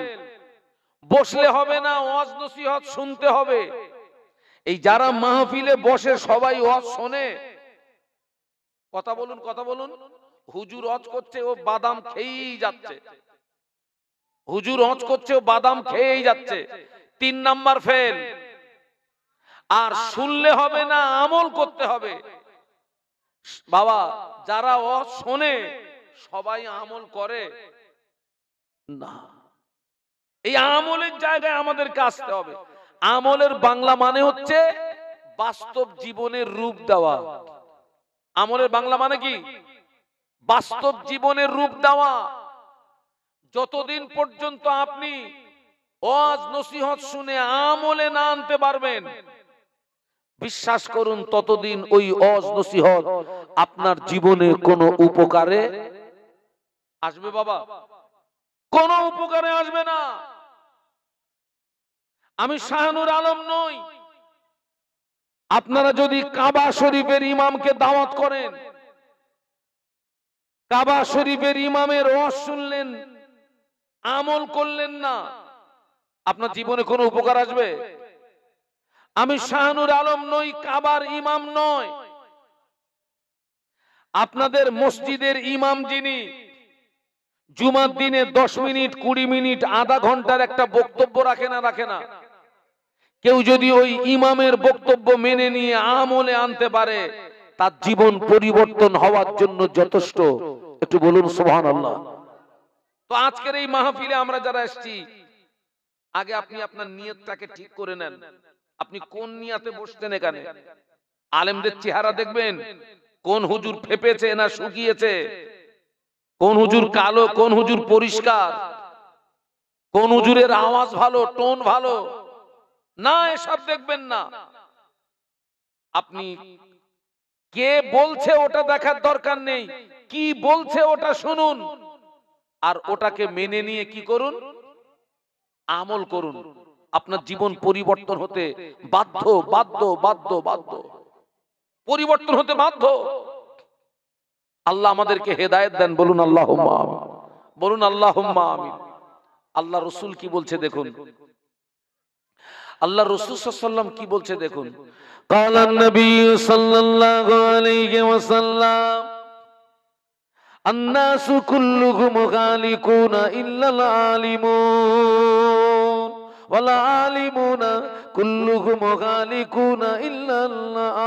বসলে হবে না, ওয়াজ নসিহত শুনতে হবে। এই যারা মাহফিলে বসে সবাই ওয়াজ শোনে, কথা বলুন কথা বলুন, হুজুর ওয়াজ করছে ও বাদাম খেয়েই যাচ্ছে, হুজুর ওয়াজ করছে ও বাদাম খেয়েই যাচ্ছে। 3 নাম্বার ফেল। আর শুনলে হবে না, আমল করতে হবে। বাবা, যারা ওয়াজ শোনে সবাই আমল করে না। এই আমলের জায়গায় আমাদেরকে আসতে হবে। আমলের বাংলা মানে হচ্ছে বাস্তব জীবনের রূপ দেওয়া। আমলের বাংলা মানে কি? বাস্তব জীবনের রূপ দেওয়া। যতদিন পর্যন্ত আপনি ওয়াজ নসিহত শুনে আমলে না আনতে পারবেন, বিশ্বাস করুন ততদিন ওই ওয়াজ নসিহত আপনার জীবনে কোনো উপকারে আসবে বাবা, কোনো উপকারে আসবে না। আমি শাহানুর আলম নই। আপনারা যদি কাবা শরীফের ইমামকে দাওয়াত করেন, কাবা শরীফের ইমামের ওয়াজ শুনলেন, আমল করলেন না, আপনার জীবনে কোনো উপকার আসবে? আমি শাহানুর আলম নই, কাবার ইমাম নয়। আপনাদের মসজিদের ইমাম যিনি জুমার দিনে 10 মিনিট 20 মিনিট আধা ঘন্টার একটা বক্তব্য রাখে না, রাখে না। কেউ যদি ওই ইমামের বক্তব্য মেনে নিয়ে আমলে আনতে পারে, তার জীবন পরিবর্তন হওয়ার জন্য যথেষ্ট। একটু বলুন সুবহানাল্লাহ। তো আজকের এই মাহফিলে আমরা যারা এসেছি, আগে আপনি আপনার নিয়তটাকে ঠিক করে নেন। আপনি কোন নিয়তে বসছেন এখানে? আলেমদের চেহারা দেখবেন, কোন হুজুর ফেপেছে না শুকিয়েছে, কোন হুজুর কালো, কোন হুজুর পরিষ্কার, কোন হুজুরের আওয়াজ ভালো, টোন ভালো না, এসব দেখবেন না। আপনি কে বলছে ওটা দেখার দরকার নেই, কি বলছে ওটা শুনুন, আর ওটাকে মেনে নিয়ে কি করুন? আমল করুন। আপনার জীবন পরিবর্তন হতে বাধ্য, বাধ্য, বাধ্য, বাধ্য, পরিবর্তন হতে বাধ্য। আল্লাহ আমাদেরকে হেদায়েত দেন, বলুন আল্লাহুম্মা আমিন, বলুন আল্লাহুম্মা আমিন। আল্লাহ রাসূল কি বলছে দেখুন, আল্লাহ রাসূল সাল্লাল্লাহু আলাইহি ওয়াসাল্লাম কি বলছে দেখুন। ক্বালান নবী সাল্লাল্লাহু আলাইহি ওয়াসাল্লাম, আন-নাসু কুল্লুহুম গালিকুনা ইল্লাল আলিমুন ওয়াল আলিমুনা কুল্লুহুম গালিকুনা ইল্লাল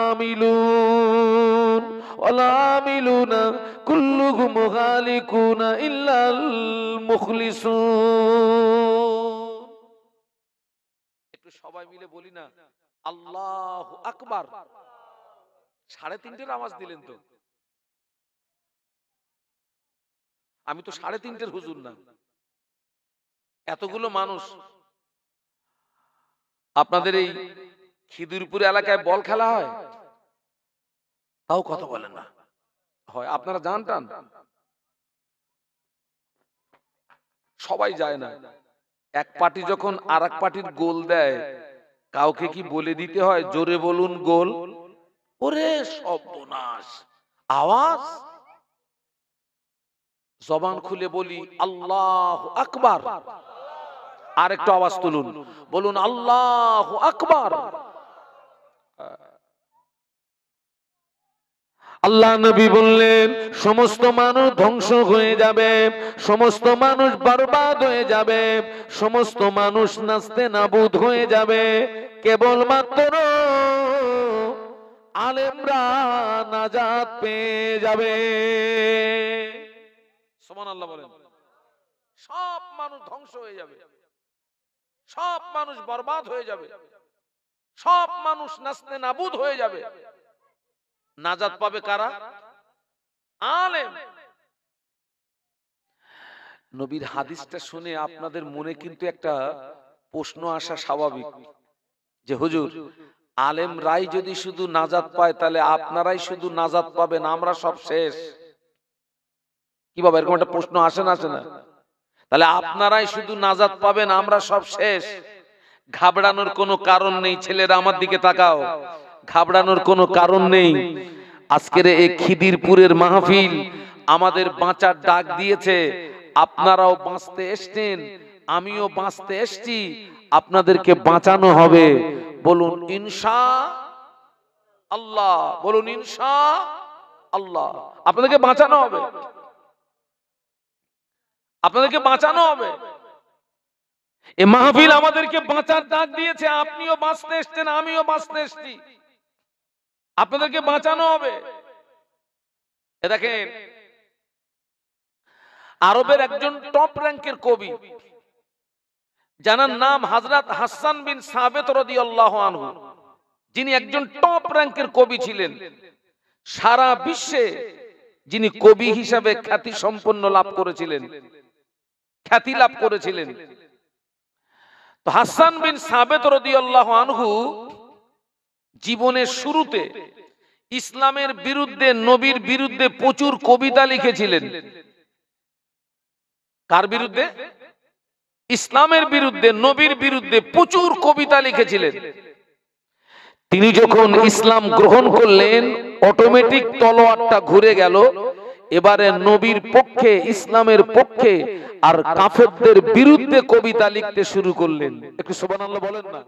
আমিলুন ওয়াল আমিলুনা কুল্লুহুম গালিকুনা ইল্লাল মুখলিসুন। একটু সবাই মিলে বলি না আল্লাহু আকবার। 3:30টার আওয়াজ দিলেন তো, আমি তো 3:30টার হুজুর না। এতগুলো মানুষ, আপনাদের এই খিদিরপুর এলাকায় বল খেলা হয়, তাও কথা বলেন না। হয় আপনারা জানটান, সবাই যায় না। এক পার্টি যখন আর এক পার্টির গোল দেয়, কাউকে কি বলে দিতে হয় জোরে বলুন গোল? ওরে সর্বনাশ, আওয়াজ। জবান খুলে বলি আল্লাহু আকবার। আর একটু আওয়াজ তুলুন, বলুন আল্লাহু আকবার। আল্লাহ নবী বললেন, সমস্ত মানুষ ধ্বংস হয়ে যাবে, সমস্ত মানুষ বরবাদ হয়ে যাবে, সমস্ত মানুষ নাস্তে নাবুদ হয়ে যাবে, কেবলমাত্র আলেমরা নাজাত পেয়ে যাবে। সুবহানাল্লাহ বলেন। সব মানুষ ধ্বংস হয়ে যাবে, সব মানুষ বরবাদ হয়ে যাবে, সব মানুষ নাস্তে নাবুদ হয়ে যাবে। নাজাত পাবে কারা? আলেম। নবীর হাদিসটা শুনে আপনাদের মনে কিন্তু একটা প্রশ্ন আসা স্বাভাবিক, যে হুজুর আলেম রাই যদি শুধু নাজাত পায়, তাহলে আপনারাই শুধু নাজাত পাবেন, আমরা সব শেষ। কি বাবা, এরকম একটা প্রশ্ন আসে না, আসে না? তাহলে আপনারাই শুধু নাজাত পাবেন, আমরা সব শেষ। ঘাবড়ানোর কোনো কারণ নেই। ছেলেরা আমার দিকে তাকাও, ঘাবড়ানোর কোনো কারণ নেই। আজকের এই খিদিরপুরের মাহফিল আমাদের বাঁচার ডাক দিয়েছে, আপনারাও বাঁচতে এসছেন, আমিও বাঁচতে এসছি, আপনাদেরকে বাঁচানো হবে। বলুন ইনশাআল্লাহ, বলুন ইনশাআল্লাহ। আপনাদেরকে বাঁচানো হবে, আপনাদেরকে বাঁচানো হবে। এই মাহফিল আমাদেরকে বাঁচার ডাক দিয়েছে, আপনিও বাঁচতে এসছেন, আমিও বাঁচতে এসছি, আপনাদেরকে বাঁচানো হবে। দেখেন, আরবের একজন টপ র্যাঙ্কের কবি, যার নাম হযরত হাসান বিন সাবিত রাদিয়াল্লাহু আনহু, যিনি একজন টপ র্যাঙ্কের কবি ছিলেন, সারা বিশ্বে যিনি কবি হিসাবে খ্যাতি সম্পন্ন লাভ করেছিলেন, খ্যাতি লাভ করেছিলেন। তো হাসান বিন সাবিত রাদিয়াল্লাহু আনহু জীবনের শুরুতে ইসলামের বিরুদ্ধে, নবীর বিরুদ্ধে প্রচুর কবিতা লিখেছিলেন। কার বিরুদ্ধে? ইসলামের বিরুদ্ধে, নবীর বিরুদ্ধে প্রচুর কবিতা লিখেছিলেন। তিনি যখন ইসলাম গ্রহণ করলেন, অটোমেটিক তলোয়ারটা ঘুরে গেল। এবারে নবীর পক্ষে, ইসলামের পক্ষে আর কাফেরদের বিরুদ্ধে কবিতা লিখতে শুরু করলেন। একটু সুবহানাল্লাহ বলেন না।